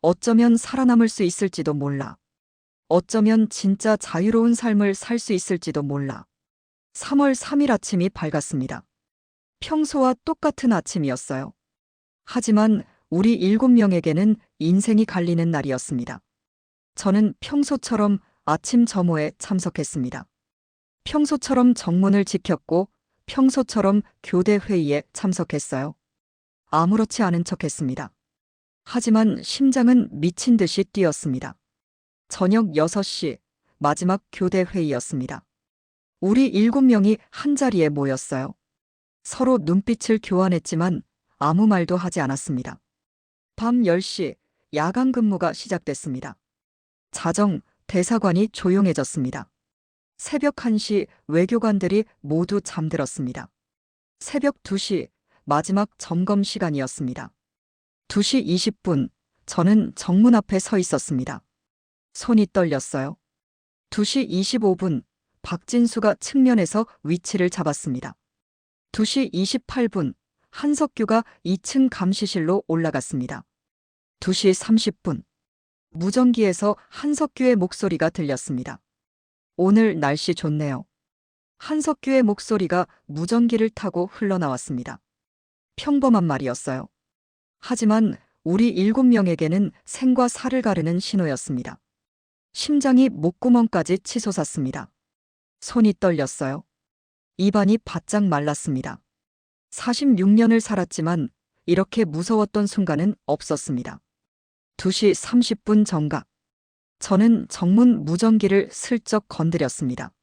어쩌면 살아남을 수 있을지도 몰라. 어쩌면 진짜 자유로운 삶을 살 수 있을지도 몰라. 3월 3일 아침이 밝았습니다. 평소와 똑같은 아침이었어요. 하지만 우리 7명에게는 인생이 갈리는 날이었습니다. 저는 평소처럼 아침 점호에 참석했습니다. 평소처럼 정문을 지켰고 평소처럼 교대 회의에 참석했어요. 아무렇지 않은 척했습니다. 하지만 심장은 미친 듯이 뛰었습니다. 저녁 6시 마지막 교대 회의였습니다. 우리 7명이 한자리에 모였어요. 서로 눈빛을 교환했지만 아무 말도 하지 않았습니다. 밤 10시 야간 근무가 시작됐습니다. 자정, 대사관이 조용해졌습니다. 새벽 1시 외교관들이 모두 잠들었습니다. 새벽 2시 마지막 점검 시간이었습니다. 2시 20분 저는 정문 앞에 서 있었습니다. 손이 떨렸어요. 2시 25분 박진수가 측면에서 위치를 잡았습니다. 2시 28분 한석규가 2층 감시실로 올라갔습니다. 2시 30분 무전기에서 한석규의 목소리가 들렸습니다. 오늘 날씨 좋네요. 한석규의 목소리가 무전기를 타고 흘러나왔습니다. 평범한 말이었어요. 하지만 우리 7명에게는 생과 사를 가르는 신호였습니다. 심장이 목구멍까지 치솟았습니다. 손이 떨렸어요. 입안이 바짝 말랐습니다. 46년을 살았지만 이렇게 무서웠던 순간은 없었습니다. 2시 30분 정각. 저는 정문 무전기를 슬쩍 건드렸습니다.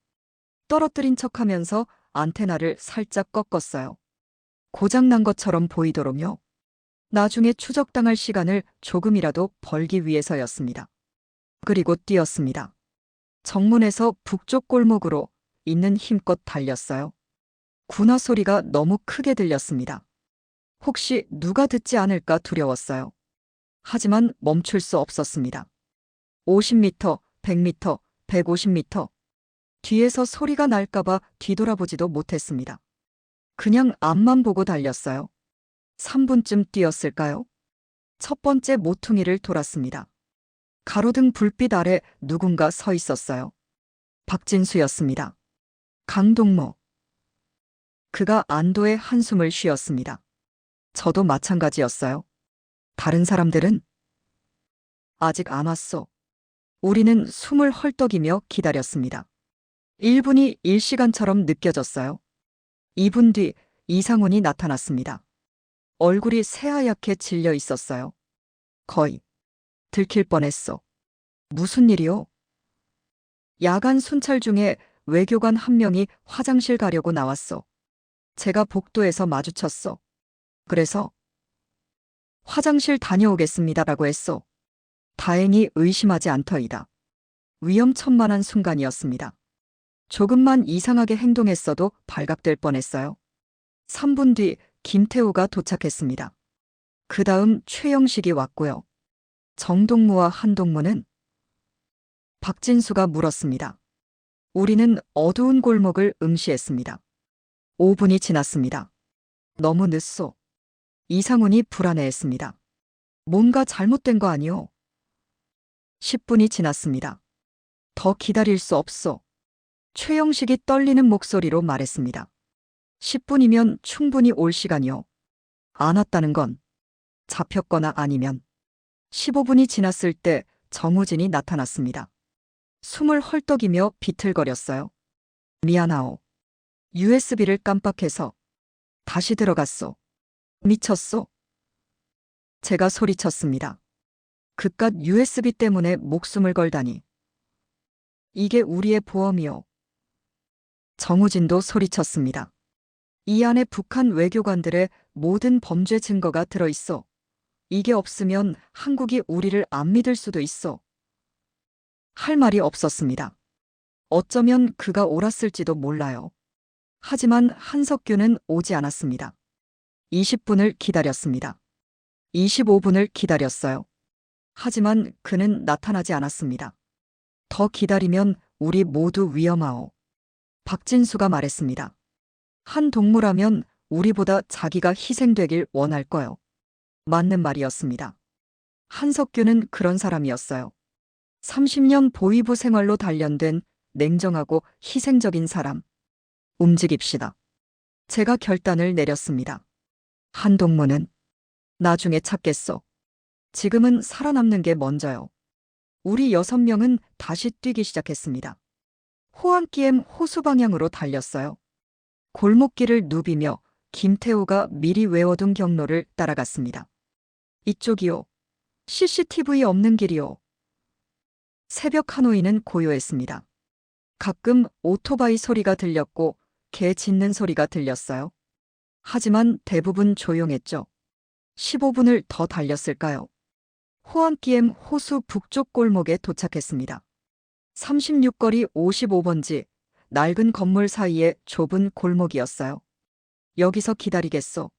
떨어뜨린 척하면서 안테나를 살짝 꺾었어요. 고장난 것처럼 보이도록요. 나중에 추적당할 시간을 조금이라도 벌기 위해서였습니다. 그리고 뛰었습니다. 정문에서 북쪽 골목으로 있는 힘껏 달렸어요. 군화 소리가 너무 크게 들렸습니다. 혹시 누가 듣지 않을까 두려웠어요. 하지만 멈출 수 없었습니다. 50m, 100m, 150m. 뒤에서 소리가 날까봐 뒤돌아보지도 못했습니다. 그냥 앞만 보고 달렸어요. 3분쯤 뛰었을까요? 첫 번째 모퉁이를 돌았습니다. 가로등 불빛 아래 누군가 서 있었어요. 박진수였습니다. 강동모. 그가 안도의 한숨을 쉬었습니다. 저도 마찬가지였어요. 다른 사람들은? 아직 안 왔어. 우리는 숨을 헐떡이며 기다렸습니다. 1분이 1시간처럼 느껴졌어요. 2분 뒤 이상훈이 나타났습니다. 얼굴이 새하얗게 질려 있었어요. 거의 들킬 뻔했어. 무슨 일이요? 야간 순찰 중에 외교관 한 명이 화장실 가려고 나왔어. 제가 복도에서 마주쳤어. 그래서 화장실 다녀오겠습니다라고 했어. 다행히 의심하지 않더이다. 위험천만한 순간이었습니다. 조금만 이상하게 행동했어도 발각될 뻔했어요. 3분 뒤 김태우가 도착했습니다. 그 다음 최영식이 왔고요. 정동무와 한동무는? 박진수가 물었습니다. 우리는 어두운 골목을 응시했습니다. 5분이 지났습니다. 너무 늦소. 이상훈이 불안해했습니다. 뭔가 잘못된 거 아니오? 10분이 지났습니다. 더 기다릴 수 없소. 최영식이 떨리는 목소리로 말했습니다. 10분이면 충분히 올 시간이요. 안 왔다는 건 잡혔거나 아니면 15분이 지났을 때 정우진이 나타났습니다. 숨을 헐떡이며 비틀거렸어요. 미안하오. USB를 깜빡해서 다시 들어갔소. 미쳤소. 제가 소리쳤습니다. 그깟 USB 때문에 목숨을 걸다니. 이게 우리의 보험이요. 정우진도 소리쳤습니다. 이 안에 북한 외교관들의 모든 범죄 증거가 들어있어. 이게 없으면 한국이 우리를 안 믿을 수도 있어. 할 말이 없었습니다. 어쩌면 그가 옳았을지도 몰라요. 하지만 한석규는 오지 않았습니다. 20분을 기다렸습니다. 25분을 기다렸어요. 하지만 그는 나타나지 않았습니다. 더 기다리면 우리 모두 위험하오. 박진수가 말했습니다. 한 동무라면 우리보다 자기가 희생되길 원할 거요. 맞는 말이었습니다. 한석규는 그런 사람이었어요. 30년 보위부 생활로 단련된 냉정하고 희생적인 사람. 움직입시다. 제가 결단을 내렸습니다. 한동무는 나중에 찾겠소. 지금은 살아남는 게 먼저요. 우리 6명은 다시 뛰기 시작했습니다. 호안기엠 호수 방향으로 달렸어요. 골목길을 누비며 김태우가 미리 외워둔 경로를 따라갔습니다. 이쪽이요. CCTV 없는 길이요. 새벽 하노이는 고요했습니다. 가끔 오토바이 소리가 들렸고 개 짖는 소리가 들렸어요. 하지만 대부분 조용했죠. 15분을 더 달렸을까요? 호안기엠 호수 북쪽 골목에 도착했습니다. 36거리 55번지 낡은 건물 사이의 좁은 골목이었어요. 여기서 기다리겠소.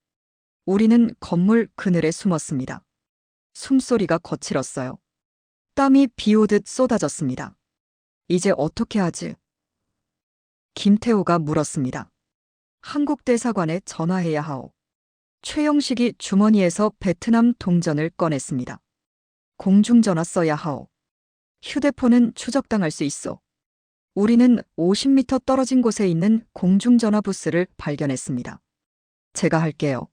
우리는 건물 그늘에 숨었습니다. 숨소리가 거칠었어요. 땀이 비 오듯 쏟아졌습니다. 이제 어떻게 하지? 김태호가 물었습니다. 한국 대사관에 전화해야 하오. 최영식이 주머니에서 베트남 동전을 꺼냈습니다. 공중전화 써야 하오. 휴대폰은 추적당할 수 있어. 우리는 50m 떨어진 곳에 있는 공중전화 부스를 발견했습니다. 제가 할게요.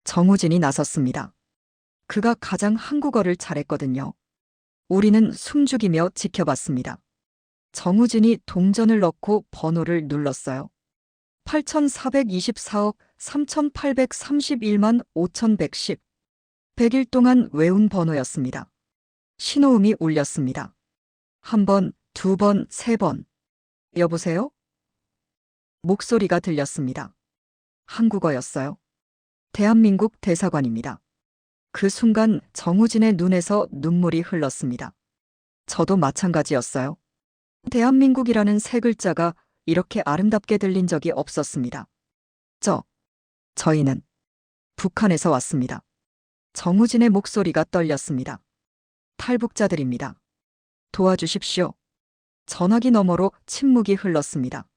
정우진이 나섰습니다. 그가 가장 한국어를 잘했거든요. 우리는 숨죽이며 지켜봤습니다. 정우진이 동전을 넣고 번호를 눌렀어요. 8,424억 3,831만 5,110. 100일 동안 외운 번호였습니다. 신호음이 울렸습니다. 한 번, 두 번, 세 번. 여보세요? 목소리가 들렸습니다. 한국어였어요. 대한민국 대사관입니다. 그 순간 정우진의 눈에서 눈물이 흘렀습니다. 저도 마찬가지였어요. 대한민국이라는 세 글자가 이렇게 아름답게 들린 적이 없었습니다. 저희는 북한에서 왔습니다. 정우진의 목소리가 떨렸습니다. 탈북자들입니다. 도와주십시오. 전화기 너머로 침묵이 흘렀습니다.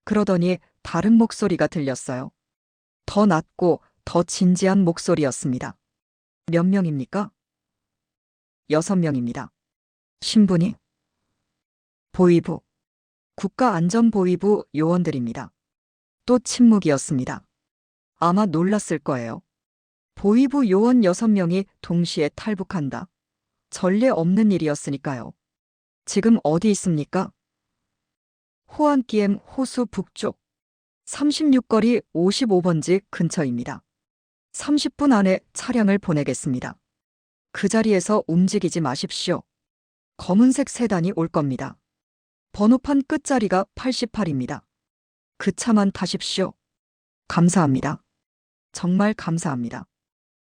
그러더니 다른 목소리가 들렸어요. 더 낮고 더 진지한 목소리였습니다. 몇 명입니까? 6명입니다. 신분이? 보위부, 국가안전보위부 요원들입니다. 또 침묵이었습니다. 아마 놀랐을 거예요. 보위부 요원 6명이 동시에 탈북한다. 전례 없는 일이었으니까요. 지금 어디 있습니까? 호안기엠 호수 북쪽 36거리 55번지 근처입니다. 30분 안에 차량을 보내겠습니다. 그 자리에서 움직이지 마십시오. 검은색 세단이 올 겁니다. 번호판 끝자리가 88입니다. 그 차만 타십시오. 감사합니다. 정말 감사합니다.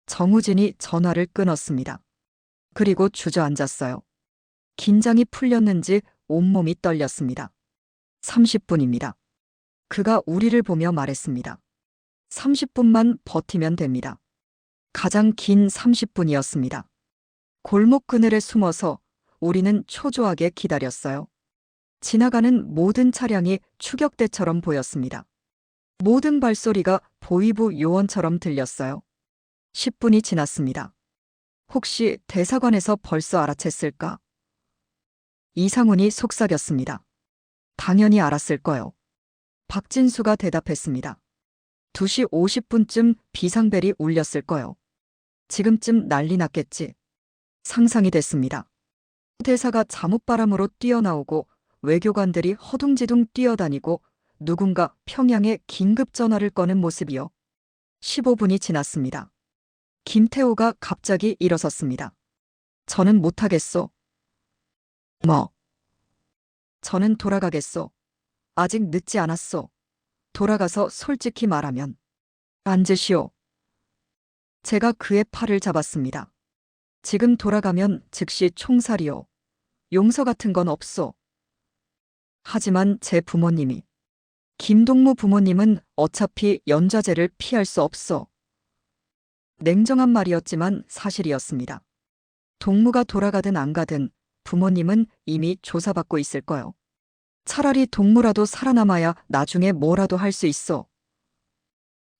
정우진이 전화를 끊었습니다. 그리고 주저앉았어요. 긴장이 풀렸는지 온몸이 떨렸습니다. 30분입니다. 그가 우리를 보며 말했습니다. 30분만 버티면 됩니다. 가장 긴 30분이었습니다. 골목 그늘에 숨어서 우리는 초조하게 기다렸어요. 지나가는 모든 차량이 추격대처럼 보였습니다. 모든 발소리가 보위부 요원처럼 들렸어요. 10분이 지났습니다. 혹시 대사관에서 벌써 알아챘을까? 이상훈이 속삭였습니다. 당연히 알았을 거요. 박진수가 대답했습니다. 2시 50분쯤 비상벨이 울렸을 거요. 지금쯤 난리 났겠지. 상상이 됐습니다. 대사가 잠옷바람으로 뛰어나오고 외교관들이 허둥지둥 뛰어다니고 누군가 평양에 긴급 전화를 거는 모습이요. 15분이 지났습니다. 김태호가 갑자기 일어섰습니다. 저는 못하겠소. 뭐? 저는 돌아가겠소. 아직 늦지 않았소. 돌아가서 솔직히 말하면. 앉으시오. 제가 그의 팔을 잡았습니다. 지금 돌아가면 즉시 총살이오. 용서 같은 건 없소. 하지만 제 부모님이. 김동무 부모님은 어차피 연좌제를 피할 수 없소. 냉정한 말이었지만 사실이었습니다. 동무가 돌아가든 안 가든 부모님은 이미 조사받고 있을 거요. 차라리 동무라도 살아남아야 나중에 뭐라도 할 수 있어.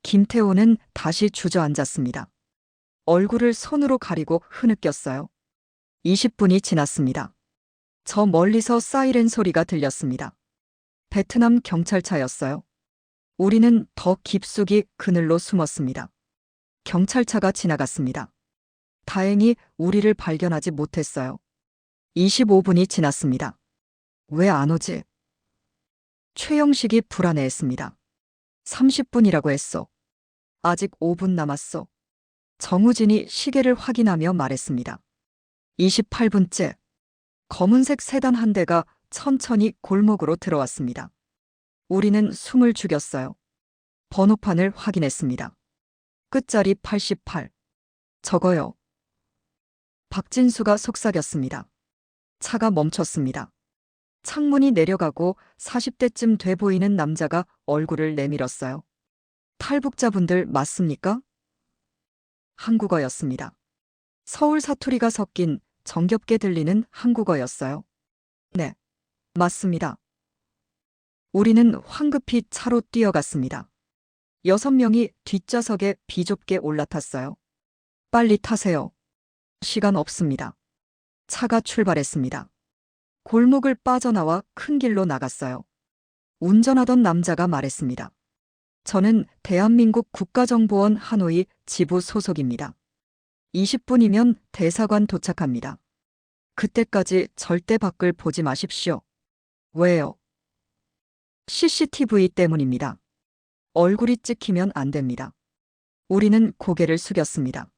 김태호는 다시 주저앉았습니다. 얼굴을 손으로 가리고 흐느꼈어요. 20분이 지났습니다. 저 멀리서 사이렌 소리가 들렸습니다. 베트남 경찰차였어요. 우리는 더 깊숙이 그늘로 숨었습니다. 경찰차가 지나갔습니다. 다행히 우리를 발견하지 못했어요. 25분이 지났습니다. 왜 안 오지? 최영식이 불안해했습니다. 30분이라고 했어. 아직 5분 남았어. 정우진이 시계를 확인하며 말했습니다. 28분째. 검은색 세단 한 대가 천천히 골목으로 들어왔습니다. 우리는 숨을 죽였어요. 번호판을 확인했습니다. 끝자리 88. 저거요. 박진수가 속삭였습니다. 차가 멈췄습니다. 창문이 내려가고 40대쯤 돼 보이는 남자가 얼굴을 내밀었어요. 탈북자분들 맞습니까? 한국어였습니다. 서울 사투리가 섞인 정겹게 들리는 한국어였어요. 네, 맞습니다. 우리는 황급히 차로 뛰어갔습니다. 6명이 뒷좌석에 비좁게 올라탔어요. 빨리 타세요. 시간 없습니다. 차가 출발했습니다. 골목을 빠져나와 큰 길로 나갔어요. 운전하던 남자가 말했습니다. 저는 대한민국 국가정보원 하노이 지부 소속입니다. 20분이면 대사관 도착합니다. 그때까지 절대 밖을 보지 마십시오. 왜요? CCTV 때문입니다. 얼굴이 찍히면 안 됩니다. 우리는 고개를 숙였습니다.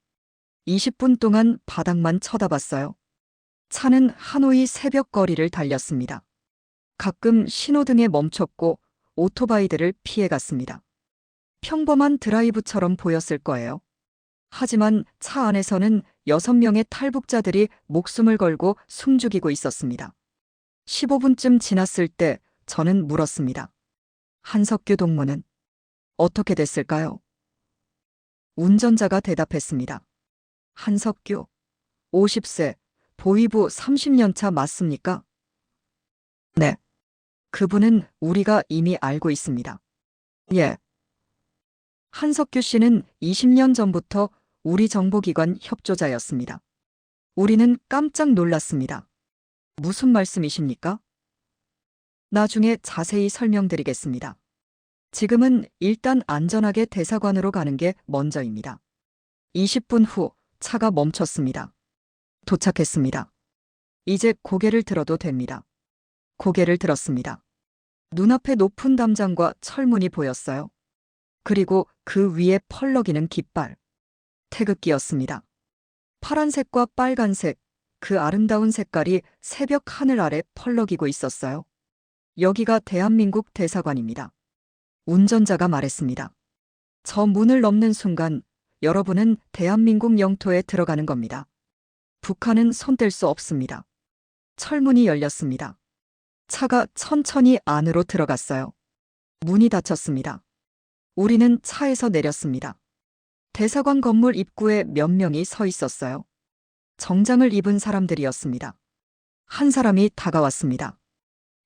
20분 동안 바닥만 쳐다봤어요. 차는 하노이 새벽 거리를 달렸습니다. 가끔 신호등에 멈췄고 오토바이들을 피해갔습니다. 평범한 드라이브처럼 보였을 거예요. 하지만 차 안에서는 6명의 탈북자들이 목숨을 걸고 숨죽이고 있었습니다. 15분쯤 지났을 때 저는 물었습니다. 한석규 동무는 어떻게 됐을까요? 운전자가 대답했습니다. 한석규, 50세, 보위부 30년 차 맞습니까? 네. 그분은 우리가 이미 알고 있습니다. 예. 한석규 씨는 20년 전부터 우리 정보기관 협조자였습니다. 우리는 깜짝 놀랐습니다. 무슨 말씀이십니까? 나중에 자세히 설명드리겠습니다. 지금은 일단 안전하게 대사관으로 가는 게 먼저입니다. 20분 후 차가 멈췄습니다. 도착했습니다. 이제 고개를 들어도 됩니다. 고개를 들었습니다. 눈앞에 높은 담장과 철문이 보였어요. 그리고 그 위에 펄럭이는 깃발. 태극기였습니다. 파란색과 빨간색, 그 아름다운 색깔이 새벽 하늘 아래 펄럭이고 있었어요. 여기가 대한민국 대사관입니다. 운전자가 말했습니다. 저 문을 넘는 순간 여러분은 대한민국 영토에 들어가는 겁니다. 북한은 손댈 수 없습니다. 철문이 열렸습니다. 차가 천천히 안으로 들어갔어요. 문이 닫혔습니다. 우리는 차에서 내렸습니다. 대사관 건물 입구에 몇 명이 서 있었어요. 정장을 입은 사람들이었습니다. 한 사람이 다가왔습니다.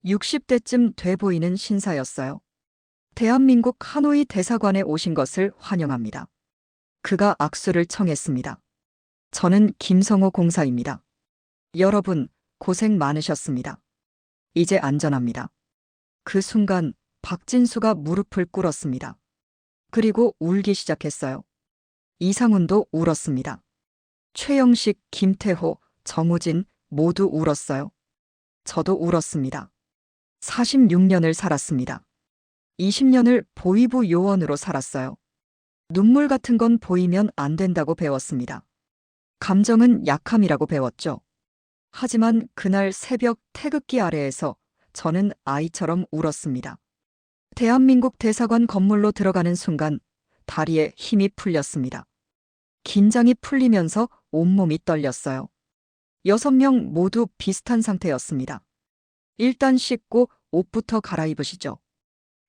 60대쯤 돼 보이는 신사였어요. 대한민국 하노이 대사관에 오신 것을 환영합니다. 그가 악수를 청했습니다. 저는 김성호 공사입니다. 여러분, 고생 많으셨습니다. 이제 안전합니다. 그 순간 박진수가 무릎을 꿇었습니다. 그리고 울기 시작했어요. 이상훈도 울었습니다. 최영식, 김태호, 정우진 모두 울었어요. 저도 울었습니다. 46년을 살았습니다. 20년을 보위부 요원으로 살았어요. 눈물 같은 건 보이면 안 된다고 배웠습니다. 감정은 약함이라고 배웠죠. 하지만 그날 새벽 태극기 아래에서 저는 아이처럼 울었습니다. 대한민국 대사관 건물로 들어가는 순간 다리에 힘이 풀렸습니다. 긴장이 풀리면서 온몸이 떨렸어요. 6명 모두 비슷한 상태였습니다. 일단 씻고 옷부터 갈아입으시죠.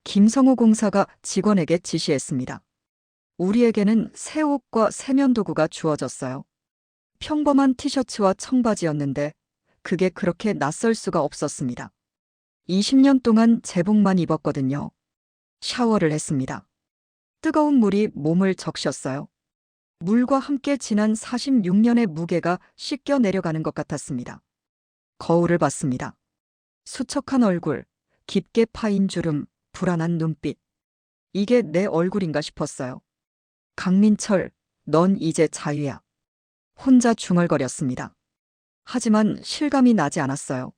김성호 공사가 직원에게 지시했습니다. 우리에게는 새 옷과 세면도구가 주어졌어요. 평범한 티셔츠와 청바지였는데 그게 그렇게 낯설 수가 없었습니다. 20년 동안 제복만 입었거든요. 샤워를 했습니다. 뜨거운 물이 몸을 적셨어요. 물과 함께 지난 46년의 무게가 씻겨 내려가는 것 같았습니다. 거울을 봤습니다. 수척한 얼굴, 깊게 파인 주름, 불안한 눈빛. 이게 내 얼굴인가 싶었어요. 강민철, 넌 이제 자유야. 혼자 중얼거렸습니다. 하지만 실감이 나지 않았어요.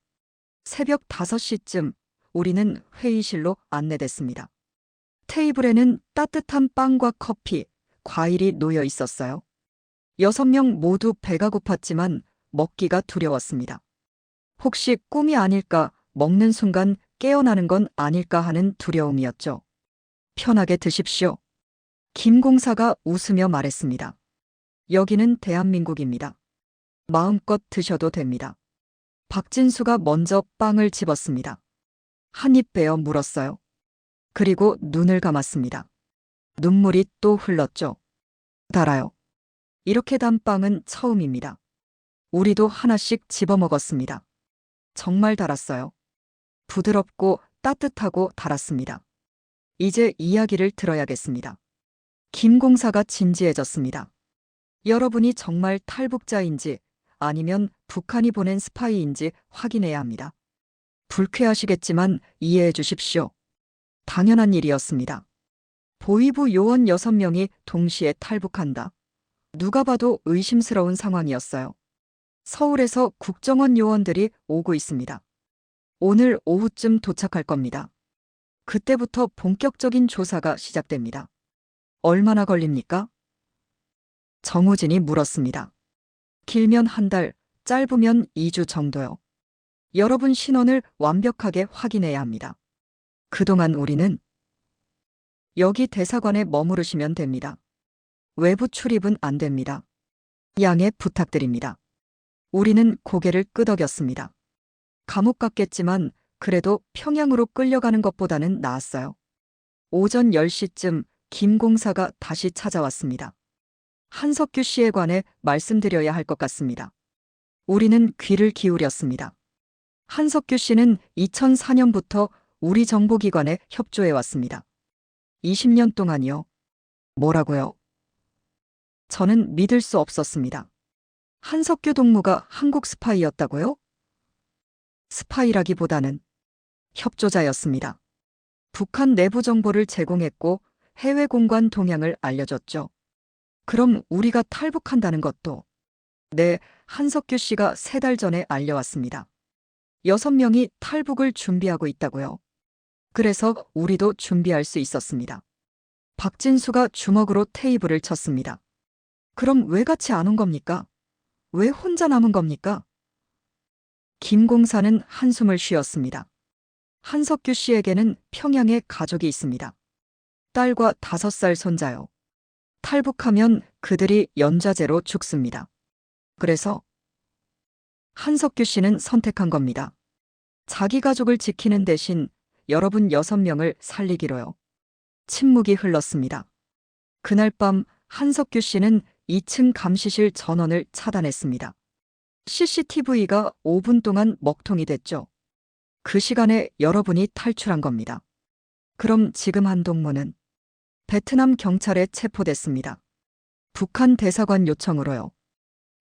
새벽 5시쯤 우리는 회의실로 안내됐습니다. 테이블에는 따뜻한 빵과 커피, 과일이 놓여 있었어요. 6명 모두 배가 고팠지만 먹기가 두려웠습니다. 혹시 꿈이 아닐까, 먹는 순간 깨어나는 건 아닐까 하는 두려움이었죠. 편하게 드십시오. 김 공사가 웃으며 말했습니다. 여기는 대한민국입니다. 마음껏 드셔도 됩니다. 박진수가 먼저 빵을 집었습니다. 한 입 베어 물었어요. 그리고 눈을 감았습니다. 눈물이 또 흘렀죠. 달아요. 이렇게 단 빵은 처음입니다. 우리도 하나씩 집어먹었습니다. 정말 달았어요. 부드럽고 따뜻하고 달았습니다. 이제 이야기를 들어야겠습니다. 김 공사가 진지해졌습니다. 여러분이 정말 탈북자인지 아니면 북한이 보낸 스파이인지 확인해야 합니다. 불쾌하시겠지만 이해해 주십시오. 당연한 일이었습니다. 보위부 요원 6명이 동시에 탈북한다. 누가 봐도 의심스러운 상황이었어요. 서울에서 국정원 요원들이 오고 있습니다. 오늘 오후쯤 도착할 겁니다. 그때부터 본격적인 조사가 시작됩니다. 얼마나 걸립니까? 정우진이 물었습니다. 길면 한 달, 짧으면 2주 정도요. 여러분 신원을 완벽하게 확인해야 합니다. 그동안 우리는 여기 대사관에 머무르시면 됩니다. 외부 출입은 안 됩니다. 양해 부탁드립니다. 우리는 고개를 끄덕였습니다. 감옥 같겠지만 그래도 평양으로 끌려가는 것보다는 나았어요. 오전 10시쯤 김 공사가 다시 찾아왔습니다. 한석규 씨에 관해 말씀드려야 할 것 같습니다. 우리는 귀를 기울였습니다. 한석규 씨는 2004년부터 우리 정보기관에 협조해 왔습니다. 20년 동안이요. 뭐라고요? 저는 믿을 수 없었습니다. 한석규 동무가 한국 스파이였다고요? 스파이라기보다는 협조자였습니다. 북한 내부 정보를 제공했고 해외 공관 동향을 알려줬죠. 그럼 우리가 탈북한다는 것도? 네, 한석규 씨가 3달 전에 알려왔습니다. 6명이 탈북을 준비하고 있다고요. 그래서 우리도 준비할 수 있었습니다. 박진수가 주먹으로 테이블을 쳤습니다. 그럼 왜 같이 안 온 겁니까? 왜 혼자 남은 겁니까? 김 공사는 한숨을 쉬었습니다. 한석규 씨에게는 평양에 가족이 있습니다. 딸과 5살 손자요. 탈북하면 그들이 연좌제로 죽습니다. 그래서 한석규 씨는 선택한 겁니다. 자기 가족을 지키는 대신 여러분 6명을 살리기로요. 침묵이 흘렀습니다. 그날 밤 한석규 씨는 2층 감시실 전원을 차단했습니다. CCTV가 5분 동안 먹통이 됐죠. 그 시간에 여러분이 탈출한 겁니다. 그럼 지금 한 동무는 베트남 경찰에 체포됐습니다. 북한 대사관 요청으로요.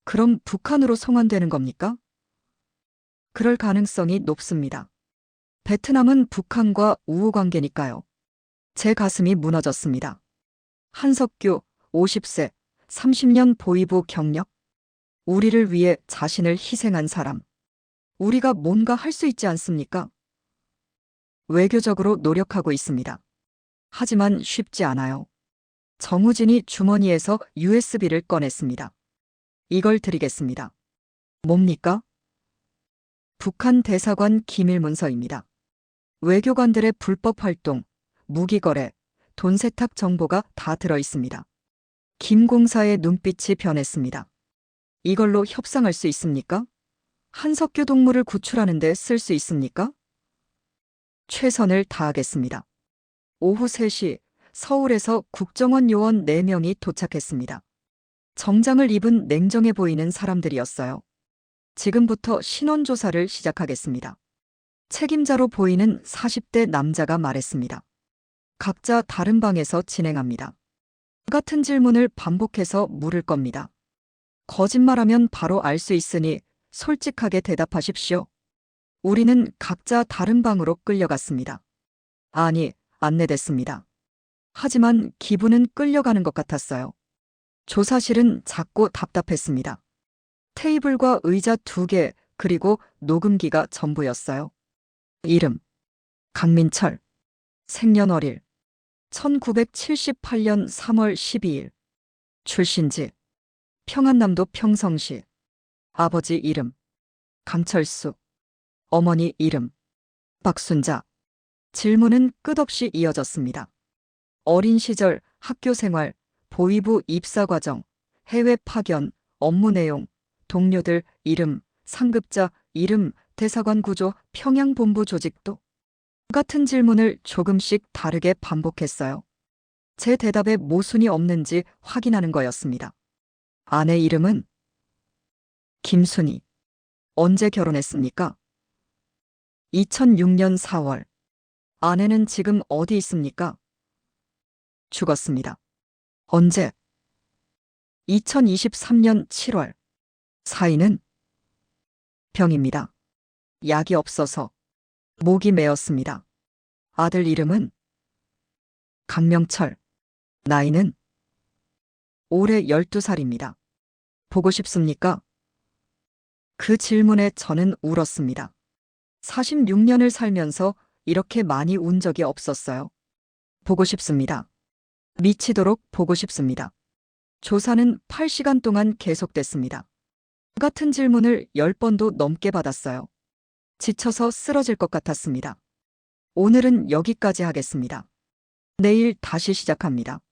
그럼 북한으로 송환되는 겁니까? 그럴 가능성이 높습니다. 베트남은 북한과 우호 관계니까요. 제 가슴이 무너졌습니다. 한석규, 50세, 30년 보위부 경력. 우리를 위해 자신을 희생한 사람. 우리가 뭔가 할 수 있지 않습니까? 외교적으로 노력하고 있습니다. 하지만 쉽지 않아요. 정우진이 주머니에서 USB를 꺼냈습니다. 이걸 드리겠습니다. 뭡니까? 북한 대사관 기밀 문서입니다. 외교관들의 불법 활동, 무기 거래, 돈 세탁 정보가 다 들어 있습니다. 김 공사의 눈빛이 변했습니다. 이걸로 협상할 수 있습니까? 한석규 동무를 구출하는 데 쓸 수 있습니까? 최선을 다하겠습니다. 오후 3시 서울에서 국정원 요원 4명이 도착했습니다. 정장을 입은 냉정해 보이는 사람들이었어요. 지금부터 신원조사를 시작하겠습니다. 책임자로 보이는 40대 남자가 말했습니다. 각자 다른 방에서 진행합니다. 같은 질문을 반복해서 물을 겁니다. 거짓말하면 바로 알 수 있으니 솔직하게 대답하십시오. 우리는 각자 다른 방으로 끌려갔습니다. 아니, 안내됐습니다. 하지만 기분은 끌려가는 것 같았어요. 조사실은 작고 답답했습니다. 테이블과 의자 2개, 그리고 녹음기가 전부였어요. 이름, 강민철. 생년월일, 1978년 3월 12일. 출신지, 평안남도 평성시. 아버지 이름, 강철수. 어머니 이름, 박순자. 질문은 끝없이 이어졌습니다. 어린 시절, 학교 생활, 보위부 입사 과정, 해외 파견, 업무 내용, 동료들 이름, 상급자 이름, 대사관 구조, 평양본부 조직도 같은 질문을 조금씩 다르게 반복했어요. 제 대답에 모순이 없는지 확인하는 거였습니다. 아내 이름은 김순희. 언제 결혼했습니까? 2006년 4월. 아내는 지금 어디 있습니까? 죽었습니다. 언제? 2023년 7월. 사인은? 병입니다. 약이 없어서 목이 메었습니다. 아들 이름은? 강명철. 나이는? 올해 12살입니다. 보고 싶습니까? 그 질문에 저는 울었습니다. 46년을 살면서 이렇게 많이 운 적이 없었어요. 보고 싶습니다. 미치도록 보고 싶습니다. 조사는 8시간 동안 계속됐습니다. 같은 질문을 10번도 넘게 받았어요. 지쳐서 쓰러질 것 같았습니다. 오늘은 여기까지 하겠습니다. 내일 다시 시작합니다.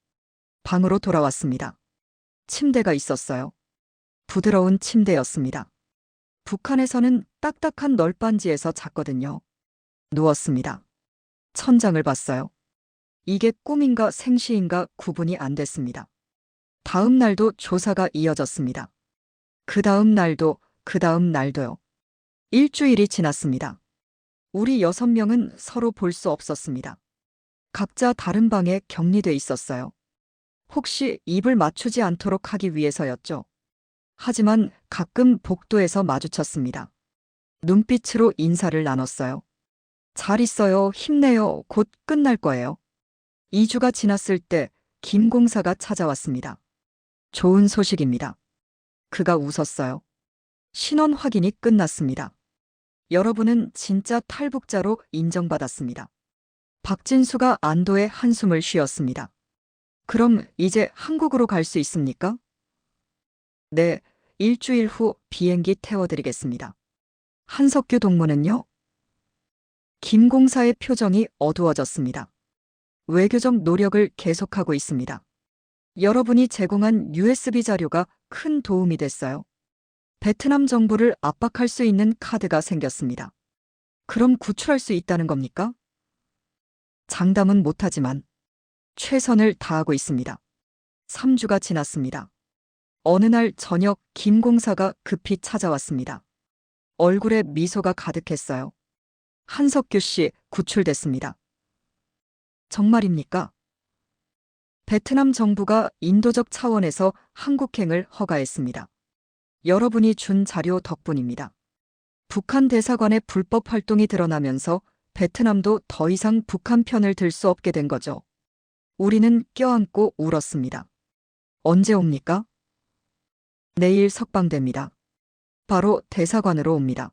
방으로 돌아왔습니다. 침대가 있었어요. 부드러운 침대였습니다. 북한에서는 딱딱한 널빤지에서 잤거든요. 누웠습니다. 천장을 봤어요. 이게 꿈인가 생시인가 구분이 안 됐습니다. 다음 날도 조사가 이어졌습니다. 그 다음 날도, 그 다음 날도요. 일주일이 지났습니다. 우리 6명은 서로 볼 수 없었습니다. 각자 다른 방에 격리돼 있었어요. 혹시 입을 맞추지 않도록 하기 위해서였죠. 하지만 가끔 복도에서 마주쳤습니다. 눈빛으로 인사를 나눴어요. 잘 있어요, 힘내요, 곧 끝날 거예요. 2주가 지났을 때 김 공사가 찾아왔습니다. 좋은 소식입니다. 그가 웃었어요. 신원 확인이 끝났습니다. 여러분은 진짜 탈북자로 인정받았습니다. 박진수가 안도의 한숨을 쉬었습니다. 그럼 이제 한국으로 갈 수 있습니까? 네, 일주일 후 비행기 태워드리겠습니다. 한석규 동무는요? 김 공사의 표정이 어두워졌습니다. 외교적 노력을 계속하고 있습니다. 여러분이 제공한 USB 자료가 큰 도움이 됐어요. 베트남 정부를 압박할 수 있는 카드가 생겼습니다. 그럼 구출할 수 있다는 겁니까? 장담은 못하지만 최선을 다하고 있습니다. 3주가 지났습니다. 어느 날 저녁 김 공사가 급히 찾아왔습니다. 얼굴에 미소가 가득했어요. 한석규 씨 구출됐습니다. 정말입니까? 베트남 정부가 인도적 차원에서 한국행을 허가했습니다. 여러분이 준 자료 덕분입니다. 북한 대사관의 불법 활동이 드러나면서 베트남도 더 이상 북한 편을 들 수 없게 된 거죠. 우리는 껴안고 울었습니다. 언제 옵니까? 내일 석방됩니다. 바로 대사관으로 옵니다.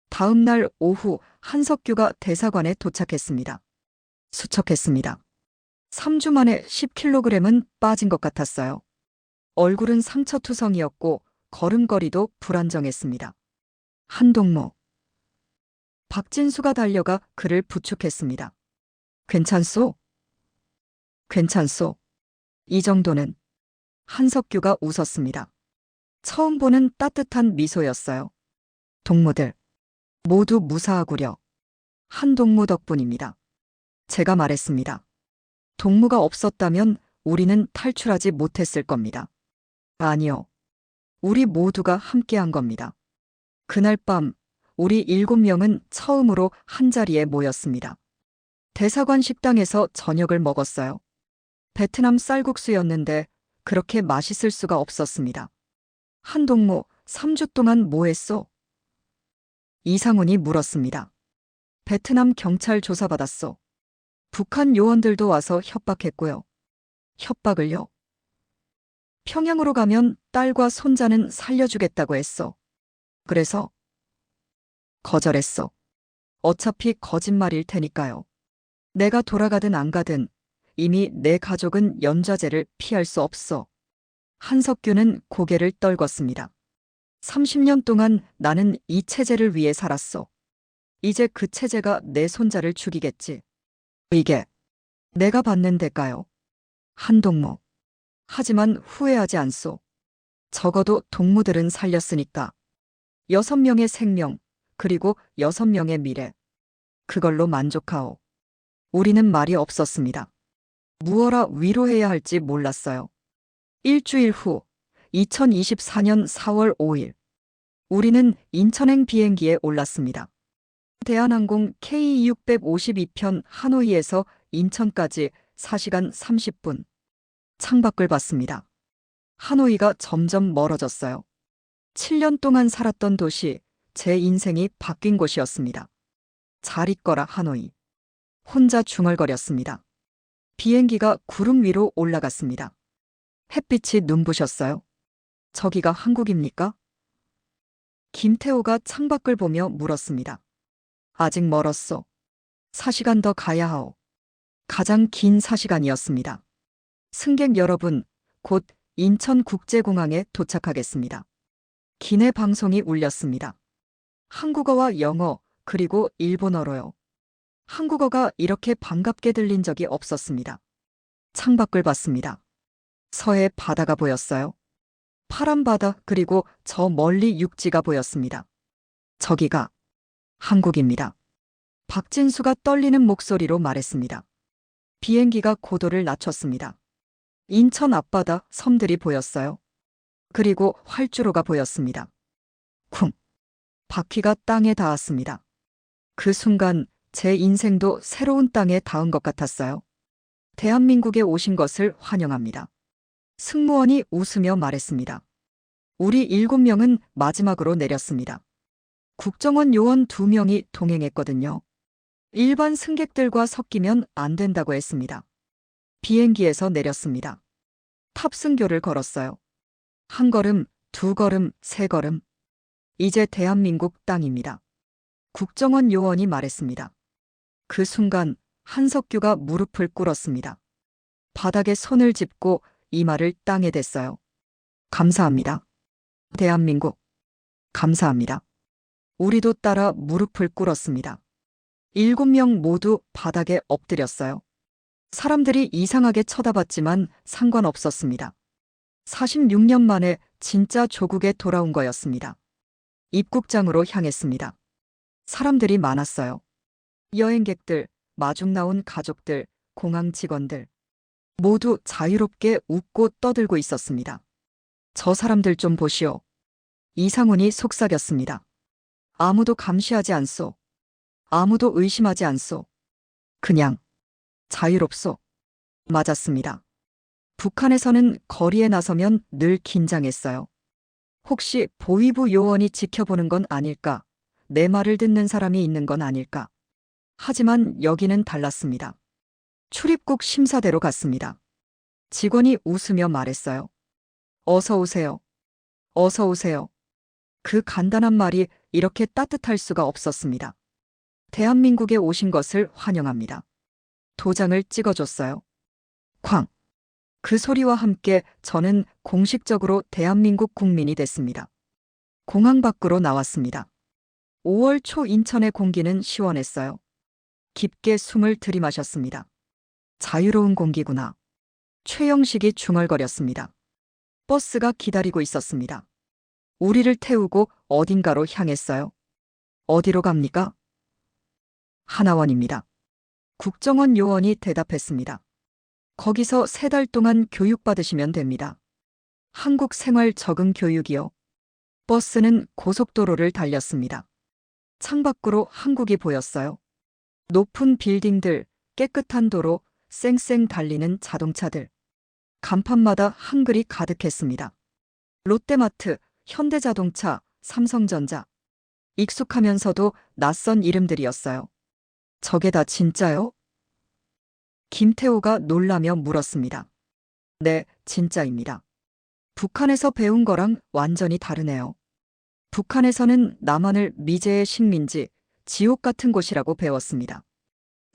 다음 날 오후 한석규가 대사관에 도착했습니다. 수척했습니다. 3주 만에 10kg은 빠진 것 같았어요. 얼굴은 상처투성이었고 걸음걸이도 불안정했습니다. 한동무. 박진수가 달려가 그를 부축했습니다. 괜찮소? 괜찮소. 이 정도는. 한석규가 웃었습니다. 처음 보는 따뜻한 미소였어요. 동무들. 모두 무사하구려. 한동무 덕분입니다. 제가 말했습니다. 동무가 없었다면 우리는 탈출하지 못했을 겁니다. 아니요. 우리 모두가 함께한 겁니다. 그날 밤 우리 7명은 처음으로 한자리에 모였습니다. 대사관 식당에서 저녁을 먹었어요. 베트남 쌀국수였는데 그렇게 맛있을 수가 없었습니다. 한동무, 3주 동안 뭐 했어? 이상훈이 물었습니다. 베트남 경찰 조사받았어. 북한 요원들도 와서 협박했고요. 협박을요? 평양으로 가면 딸과 손자는 살려주겠다고 했어. 그래서 거절했어. 어차피 거짓말일 테니까요. 내가 돌아가든 안 가든 이미 내 가족은 연좌제를 피할 수 없어. 한석규는 고개를 떨궜습니다. 30년 동안 나는 이 체제를 위해 살았어. 이제 그 체제가 내 손자를 죽이겠지. 이게 내가 받는 대가요. 한동무. 하지만 후회하지 않소. 적어도 동무들은 살렸으니까. 6명의 생명, 그리고 6명의 미래. 그걸로 만족하오. 우리는 말이 없었습니다. 무어라 위로해야 할지 몰랐어요. 일주일 후, 2024년 4월 5일. 우리는 인천행 비행기에 올랐습니다. 대한항공 K652편 하노이에서 인천까지 4시간 30분. 창밖을 봤습니다. 하노이가 점점 멀어졌어요. 7년 동안 살았던 도시, 제 인생이 바뀐 곳이었습니다. 잘 있거라 하노이. 혼자 중얼거렸습니다. 비행기가 구름 위로 올라갔습니다. 햇빛이 눈부셨어요. 저기가 한국입니까? 김태호가 창밖을 보며 물었습니다. 아직 멀었소. 4시간 더 가야 하오. 가장 긴 4시간이었습니다. 승객 여러분, 곧 인천국제공항에 도착하겠습니다. 기내 방송이 울렸습니다. 한국어와 영어, 그리고 일본어로요. 한국어가 이렇게 반갑게 들린 적이 없었습니다. 창밖을 봤습니다. 서해 바다가 보였어요. 파란 바다, 그리고 저 멀리 육지가 보였습니다. 저기가 한국입니다. 박진수가 떨리는 목소리로 말했습니다. 비행기가 고도를 낮췄습니다. 인천 앞바다 섬들이 보였어요. 그리고 활주로가 보였습니다. 쿵! 바퀴가 땅에 닿았습니다. 그 순간 제 인생도 새로운 땅에 닿은 것 같았어요. 대한민국에 오신 것을 환영합니다. 승무원이 웃으며 말했습니다. 우리 7명은 마지막으로 내렸습니다. 국정원 요원 2명이 동행했거든요. 일반 승객들과 섞이면 안 된다고 했습니다. 비행기에서 내렸습니다. 탑승교를 걸었어요. 한 걸음, 2걸음, 3걸음. 이제 대한민국 땅입니다. 국정원 요원이 말했습니다. 그 순간 한석규가 무릎을 꿇었습니다. 바닥에 손을 짚고 이마를 땅에 댔어요. 감사합니다. 대한민국. 감사합니다. 우리도 따라 무릎을 꿇었습니다. 7명 모두 바닥에 엎드렸어요. 사람들이 이상하게 쳐다봤지만 상관없었습니다. 46년 만에 진짜 조국에 돌아온 거였습니다. 입국장으로 향했습니다. 사람들이 많았어요. 여행객들, 마중 나온 가족들, 공항 직원들. 모두 자유롭게 웃고 떠들고 있었습니다. 저 사람들 좀 보시오. 이상훈이 속삭였습니다. 아무도 감시하지 않소. 아무도 의심하지 않소. 그냥 자유롭소. 맞았습니다. 북한에서는 거리에 나서면 늘 긴장했어요. 혹시 보위부 요원이 지켜보는 건 아닐까? 내 말을 듣는 사람이 있는 건 아닐까? 하지만 여기는 달랐습니다. 출입국 심사대로 갔습니다. 직원이 웃으며 말했어요. 어서 오세요. 어서 오세요. 그 간단한 말이 이렇게 따뜻할 수가 없었습니다. 대한민국에 오신 것을 환영합니다. 도장을 찍어줬어요. 쾅! 그 소리와 함께 저는 공식적으로 대한민국 국민이 됐습니다. 공항 밖으로 나왔습니다. 5월 초 인천의 공기는 시원했어요. 깊게 숨을 들이마셨습니다. 자유로운 공기구나. 최영식이 중얼거렸습니다. 버스가 기다리고 있었습니다. 우리를 태우고 어딘가로 향했어요. 어디로 갑니까? 하나원입니다. 국정원 요원이 대답했습니다. 거기서 3달 동안 교육받으시면 됩니다. 한국 생활 적응 교육이요. 버스는 고속도로를 달렸습니다. 창밖으로 한국이 보였어요. 높은 빌딩들, 깨끗한 도로, 쌩쌩 달리는 자동차들. 간판마다 한글이 가득했습니다. 롯데마트, 현대자동차, 삼성전자. 익숙하면서도 낯선 이름들이었어요. 저게 다 진짜요? 김태호가 놀라며 물었습니다. 네, 진짜입니다. 북한에서 배운 거랑 완전히 다르네요. 북한에서는 남한을 미제의 식민지, 지옥 같은 곳이라고 배웠습니다.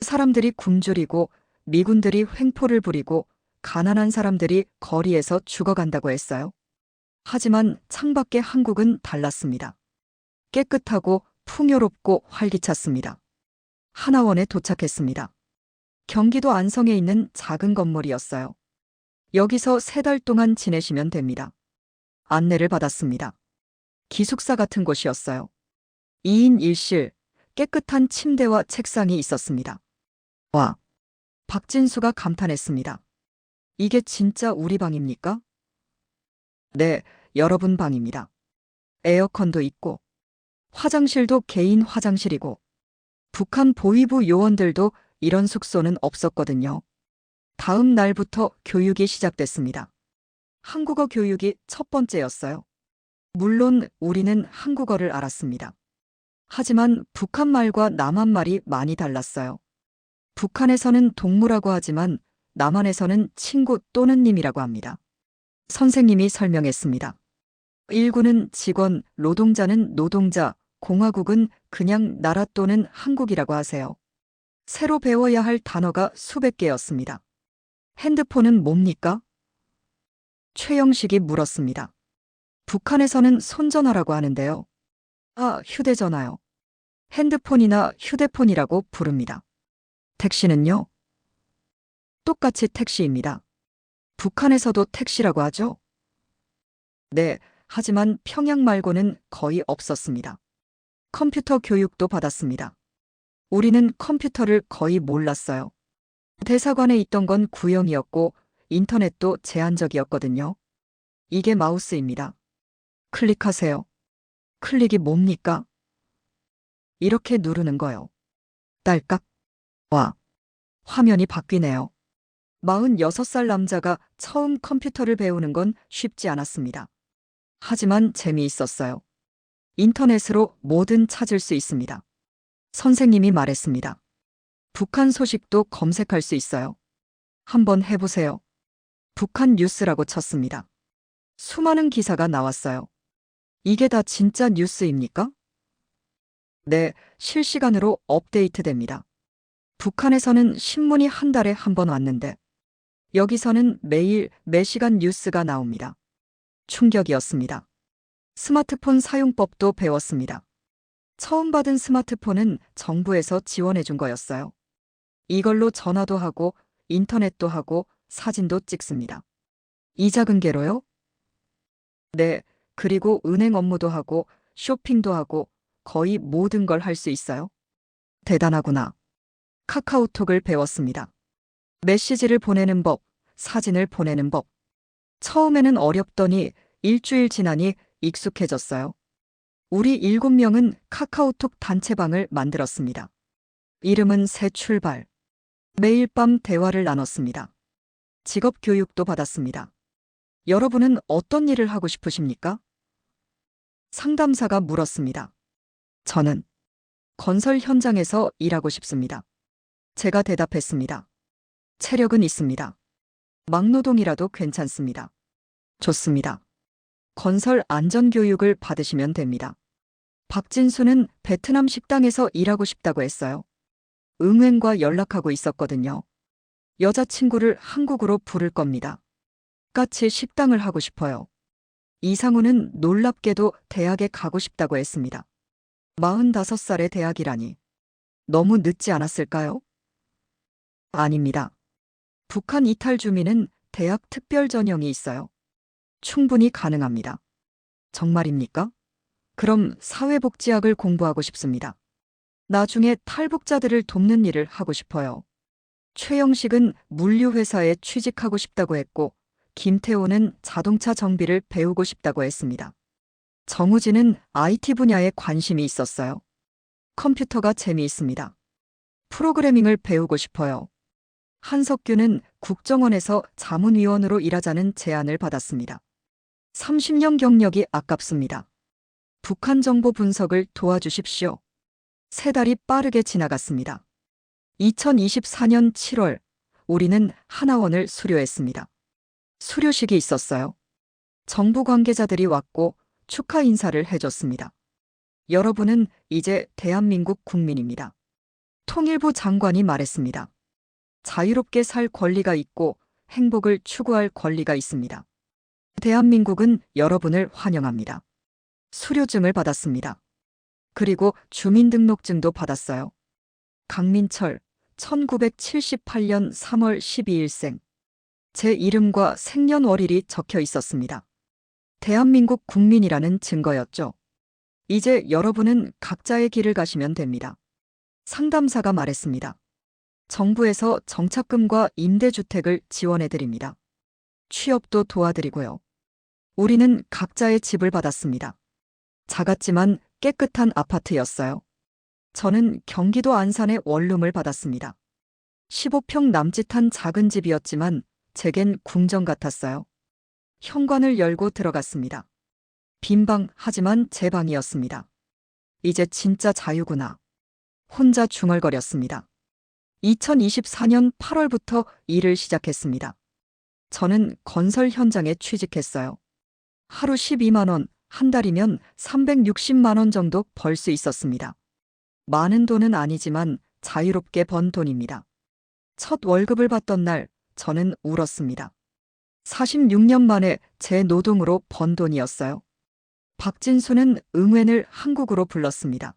사람들이 굶주리고 미군들이 횡포를 부리고 가난한 사람들이 거리에서 죽어간다고 했어요. 하지만 창밖의 한국은 달랐습니다. 깨끗하고 풍요롭고 활기찼습니다. 하나원에 도착했습니다. 경기도 안성에 있는 작은 건물이었어요. 여기서 3달 동안 지내시면 됩니다. 안내를 받았습니다. 기숙사 같은 곳이었어요. 2인 1실, 깨끗한 침대와 책상이 있었습니다. 와, 박진수가 감탄했습니다. 이게 진짜 우리 방입니까? 네, 여러분 방입니다. 에어컨도 있고, 화장실도 개인 화장실이고, 북한 보위부 요원들도 이런 숙소는 없었거든요. 다음 날부터 교육이 시작됐습니다. 한국어 교육이 첫 번째였어요. 물론 우리는 한국어를 알았습니다. 하지만 북한 말과 남한 말이 많이 달랐어요. 북한에서는 동무라고 하지만 남한에서는 친구 또는 님이라고 합니다. 선생님이 설명했습니다. 일군은 직원, 노동자는 노동자, 공화국은 그냥 나라 또는 한국이라고 하세요. 새로 배워야 할 단어가 수백 개였습니다. 핸드폰은 뭡니까? 최영식이 물었습니다. 북한에서는 손전화라고 하는데요. 아, 휴대전화요. 핸드폰이나 휴대폰이라고 부릅니다. 택시는요? 똑같이 택시입니다. 북한에서도 택시라고 하죠? 네, 하지만 평양 말고는 거의 없었습니다. 컴퓨터 교육도 받았습니다. 우리는 컴퓨터를 거의 몰랐어요. 대사관에 있던 건 구형이었고 인터넷도 제한적이었거든요. 이게 마우스입니다. 클릭하세요. 클릭이 뭡니까? 이렇게 누르는 거요. 딸깍. 와, 화면이 바뀌네요. 46살 남자가 처음 컴퓨터를 배우는 건 쉽지 않았습니다. 하지만 재미있었어요. 인터넷으로 뭐든 찾을 수 있습니다. 선생님이 말했습니다. 북한 소식도 검색할 수 있어요. 한번 해보세요. 북한 뉴스라고 쳤습니다. 수많은 기사가 나왔어요. 이게 다 진짜 뉴스입니까? 네, 실시간으로 업데이트됩니다. 북한에서는 신문이 한 달에 한 번 왔는데 여기서는 매일 매시간 뉴스가 나옵니다. 충격이었습니다. 스마트폰 사용법도 배웠습니다. 처음 받은 스마트폰은 정부에서 지원해 준 거였어요. 이걸로 전화도 하고 인터넷도 하고 사진도 찍습니다. 이 작은 게로요? 네, 그리고 은행 업무도 하고 쇼핑도 하고 거의 모든 걸 할 수 있어요. 대단하구나. 카카오톡을 배웠습니다. 메시지를 보내는 법, 사진을 보내는 법. 처음에는 어렵더니 일주일 지나니 익숙해졌어요. 우리 7명은 카카오톡 단체방을 만들었습니다. 이름은 새 출발. 매일 밤 대화를 나눴습니다. 직업 교육도 받았습니다. 여러분은 어떤 일을 하고 싶으십니까? 상담사가 물었습니다. 저는 건설 현장에서 일하고 싶습니다. 제가 대답했습니다. 체력은 있습니다. 막노동이라도 괜찮습니다. 좋습니다. 건설 안전교육을 받으시면 됩니다. 박진수는 베트남 식당에서 일하고 싶다고 했어요. 응웬과 연락하고 있었거든요. 여자친구를 한국으로 부를 겁니다. 같이 식당을 하고 싶어요. 이상우는 놀랍게도 대학에 가고 싶다고 했습니다. 45살의 대학이라니. 너무 늦지 않았을까요? 아닙니다. 북한 이탈 주민은 대학 특별 전형이 있어요. 충분히 가능합니다. 정말입니까? 그럼 사회복지학을 공부하고 싶습니다. 나중에 탈북자들을 돕는 일을 하고 싶어요. 최영식은 물류회사에 취직하고 싶다고 했고, 김태호는 자동차 정비를 배우고 싶다고 했습니다. 정우진은 IT 분야에 관심이 있었어요. 컴퓨터가 재미있습니다. 프로그래밍을 배우고 싶어요. 한석규는 국정원에서 자문위원으로 일하자는 제안을 받았습니다. 30년 경력이 아깝습니다. 북한 정보 분석을 도와주십시오. 3달이 빠르게 지나갔습니다. 2024년 7월, 우리는 하나원을 수료했습니다. 수료식이 있었어요. 정부 관계자들이 왔고 축하 인사를 해줬습니다. 여러분은 이제 대한민국 국민입니다. 통일부 장관이 말했습니다. 자유롭게 살 권리가 있고 행복을 추구할 권리가 있습니다. 대한민국은 여러분을 환영합니다. 수료증을 받았습니다. 그리고 주민등록증도 받았어요. 강민철, 1978년 3월 12일생. 제 이름과 생년월일이 적혀 있었습니다. 대한민국 국민이라는 증거였죠. 이제 여러분은 각자의 길을 가시면 됩니다. 상담사가 말했습니다. 정부에서 정착금과 임대주택을 지원해드립니다. 취업도 도와드리고요. 우리는 각자의 집을 받았습니다. 작았지만 깨끗한 아파트였어요. 저는 경기도 안산의 원룸을 받았습니다. 15평 남짓한 작은 집이었지만 제겐 궁전 같았어요. 현관을 열고 들어갔습니다. 빈방 하지만 제 방이었습니다. 이제 진짜 자유구나. 혼자 중얼거렸습니다. 2024년 8월부터 일을 시작했습니다. 저는 건설 현장에 취직했어요. 하루 12만 원, 한 달이면 360만 원 정도 벌 수 있었습니다. 많은 돈은 아니지만 자유롭게 번 돈입니다. 첫 월급을 받던 날 저는 울었습니다. 46년 만에 제 노동으로 번 돈이었어요. 박진수는 응웬을 한국으로 불렀습니다.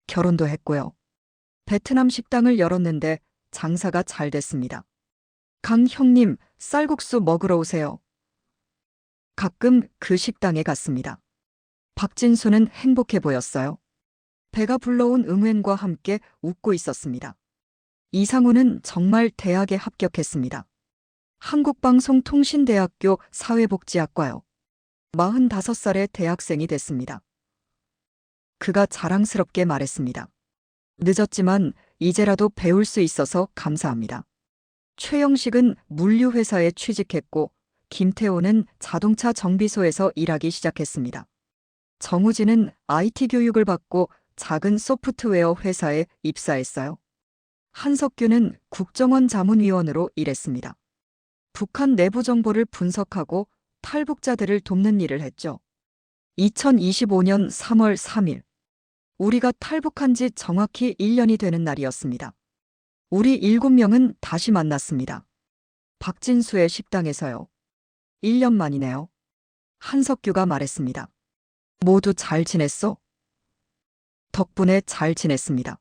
결혼도 했고요. 베트남 식당을 열었는데 장사가 잘 됐습니다. 강 형님, 쌀국수 먹으러 오세요. 가끔 그 식당에 갔습니다. 박진수는 행복해 보였어요. 배가 불러온 응웬과 함께 웃고 있었습니다. 이상우는 정말 대학에 합격했습니다. 한국방송통신대학교 사회복지학과요. 45살의 대학생이 됐습니다. 그가 자랑스럽게 말했습니다. 늦었지만 이제라도 배울 수 있어서 감사합니다. 최영식은 물류회사에 취직했고 김태호는 자동차 정비소에서 일하기 시작했습니다. 정우진은 IT 교육을 받고 작은 소프트웨어 회사에 입사했어요. 한석규는 국정원 자문위원으로 일했습니다. 북한 내부 정보를 분석하고 탈북자들을 돕는 일을 했죠. 2025년 3월 3일. 우리가 탈북한 지 정확히 1년이 되는 날이었습니다. 우리 7명은 다시 만났습니다. 박진수의 식당에서요. 1년 만이네요. 한석규가 말했습니다. 모두 잘 지냈어? 덕분에 잘 지냈습니다.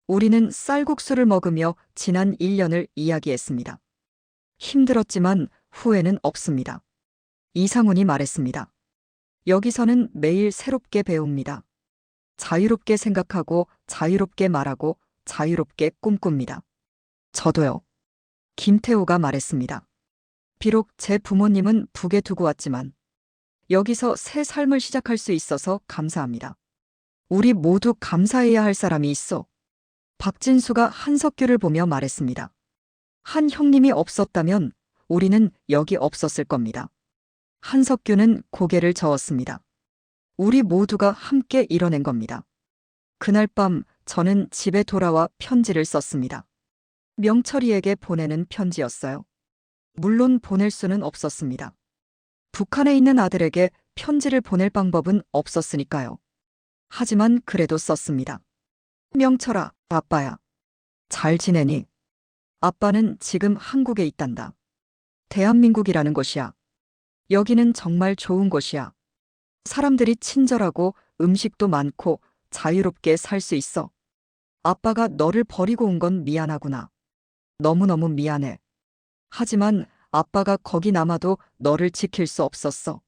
우리는 쌀국수를 먹으며 지난 1년을 이야기했습니다. 힘들었지만 후회는 없습니다. 이상훈이 말했습니다. 여기서는 매일 새롭게 배웁니다. 자유롭게 생각하고 자유롭게 말하고 자유롭게 꿈꿉니다. 저도요. 김태호가 말했습니다. 비록 제 부모님은 북에 두고 왔지만 여기서 새 삶을 시작할 수 있어서 감사합니다. 우리 모두 감사해야 할 사람이 있어. 박진수가 한석규를 보며 말했습니다. 한 형님이 없었다면 우리는 여기 없었을 겁니다. 한석규는 고개를 저었습니다. 우리 모두가 함께 이뤄낸 겁니다. 그날 밤 저는 집에 돌아와 편지를 썼습니다. 명철이에게 보내는 편지였어요. 물론 보낼 수는 없었습니다. 북한에 있는 아들에게 편지를 보낼 방법은 없었으니까요. 하지만 그래도 썼습니다. 명철아, 아빠야. 잘 지내니? 아빠는 지금 한국에 있단다. 대한민국이라는 곳이야. 여기는 정말 좋은 곳이야. 사람들이 친절하고 음식도 많고 자유롭게 살 수 있어. 아빠가 너를 버리고 온 건 미안하구나. 너무너무 미안해. 하지만 아빠가 거기 남아도 너를 지킬 수 없었어.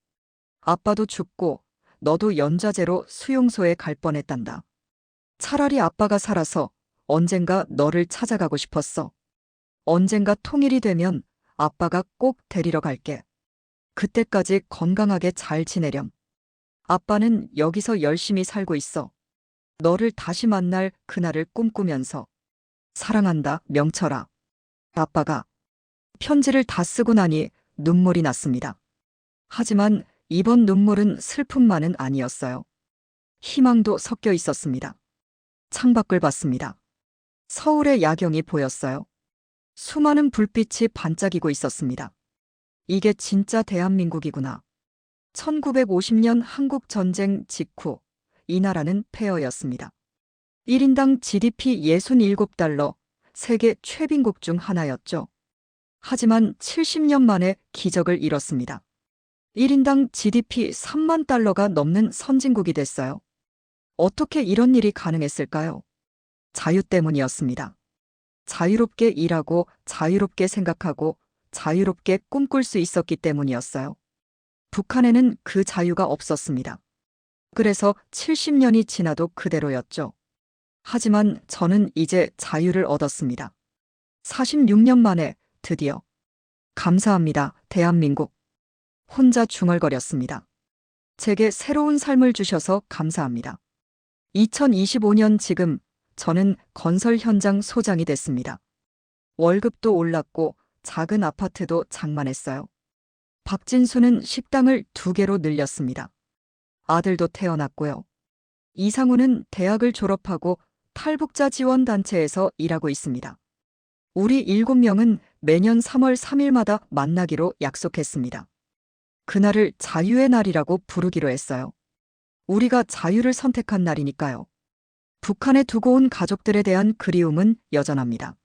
아빠도 죽고 너도 연좌제로 수용소에 갈 뻔했단다. 차라리 아빠가 살아서 언젠가 너를 찾아가고 싶었어. 언젠가 통일이 되면 아빠가 꼭 데리러 갈게. 그때까지 건강하게 잘 지내렴. 아빠는 여기서 열심히 살고 있어. 너를 다시 만날 그날을 꿈꾸면서. 사랑한다, 명철아. 아빠가. 편지를 다 쓰고 나니 눈물이 났습니다. 하지만 이번 눈물은 슬픔만은 아니었어요. 희망도 섞여 있었습니다. 창밖을 봤습니다. 서울의 야경이 보였어요. 수많은 불빛이 반짝이고 있었습니다. 이게 진짜 대한민국이구나. 1950년 한국 전쟁 직후 이 나라는 폐허였습니다. 1인당 GDP 67달러, 세계 최빈국 중 하나였죠. 하지만 70년 만에 기적을 이뤘습니다. 1인당 GDP 3만 달러가 넘는 선진국이 됐어요. 어떻게 이런 일이 가능했을까요? 자유 때문이었습니다. 자유롭게 일하고 자유롭게 생각하고 자유롭게 꿈꿀 수 있었기 때문이었어요. 북한에는 그 자유가 없었습니다. 그래서 70년이 지나도 그대로였죠. 하지만 저는 이제 자유를 얻었습니다. 46년 만에 드디어. 감사합니다, 대한민국. 혼자 중얼거렸습니다. 제게 새로운 삶을 주셔서 감사합니다. 2025년 지금 저는 건설 현장 소장이 됐습니다. 월급도 올랐고 작은 아파트도 장만했어요. 박진수는 식당을 2개로 늘렸습니다. 아들도 태어났고요. 이상우는 대학을 졸업하고 탈북자 지원 단체에서 일하고 있습니다. 우리 7명은 매년 3월 3일마다 만나기로 약속했습니다. 그날을 자유의 날이라고 부르기로 했어요. 우리가 자유를 선택한 날이니까요. 북한에 두고 온 가족들에 대한 그리움은 여전합니다.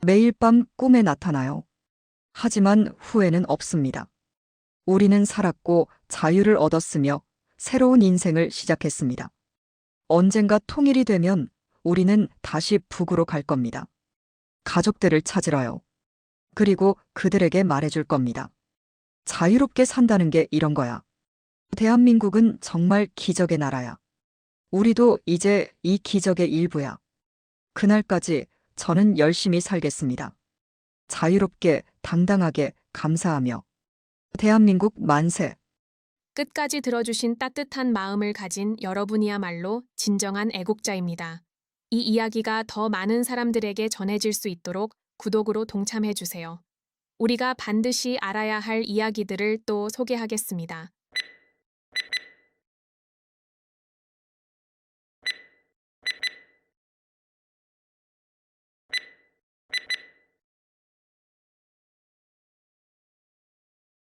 매일 밤 꿈에 나타나요. 하지만 후회는 없습니다. 우리는 살았고 자유를 얻었으며 새로운 인생을 시작했습니다. 언젠가 통일이 되면 우리는 다시 북으로 갈 겁니다. 가족들을 찾으러요. 그리고 그들에게 말해줄 겁니다. 자유롭게 산다는 게 이런 거야. 대한민국은 정말 기적의 나라야. 우리도 이제 이 기적의 일부야. 그날까지 저는 열심히 살겠습니다. 자유롭게, 당당하게, 감사하며. 대한민국 만세. 끝까지 들어주신 따뜻한 마음을 가진 여러분이야말로 진정한 애국자입니다. 이 이야기가 더 많은 사람들에게 전해질 수 있도록 구독으로 동참해주세요. 우리가 반드시 알아야 할 이야기들을 또 소개하겠습니다.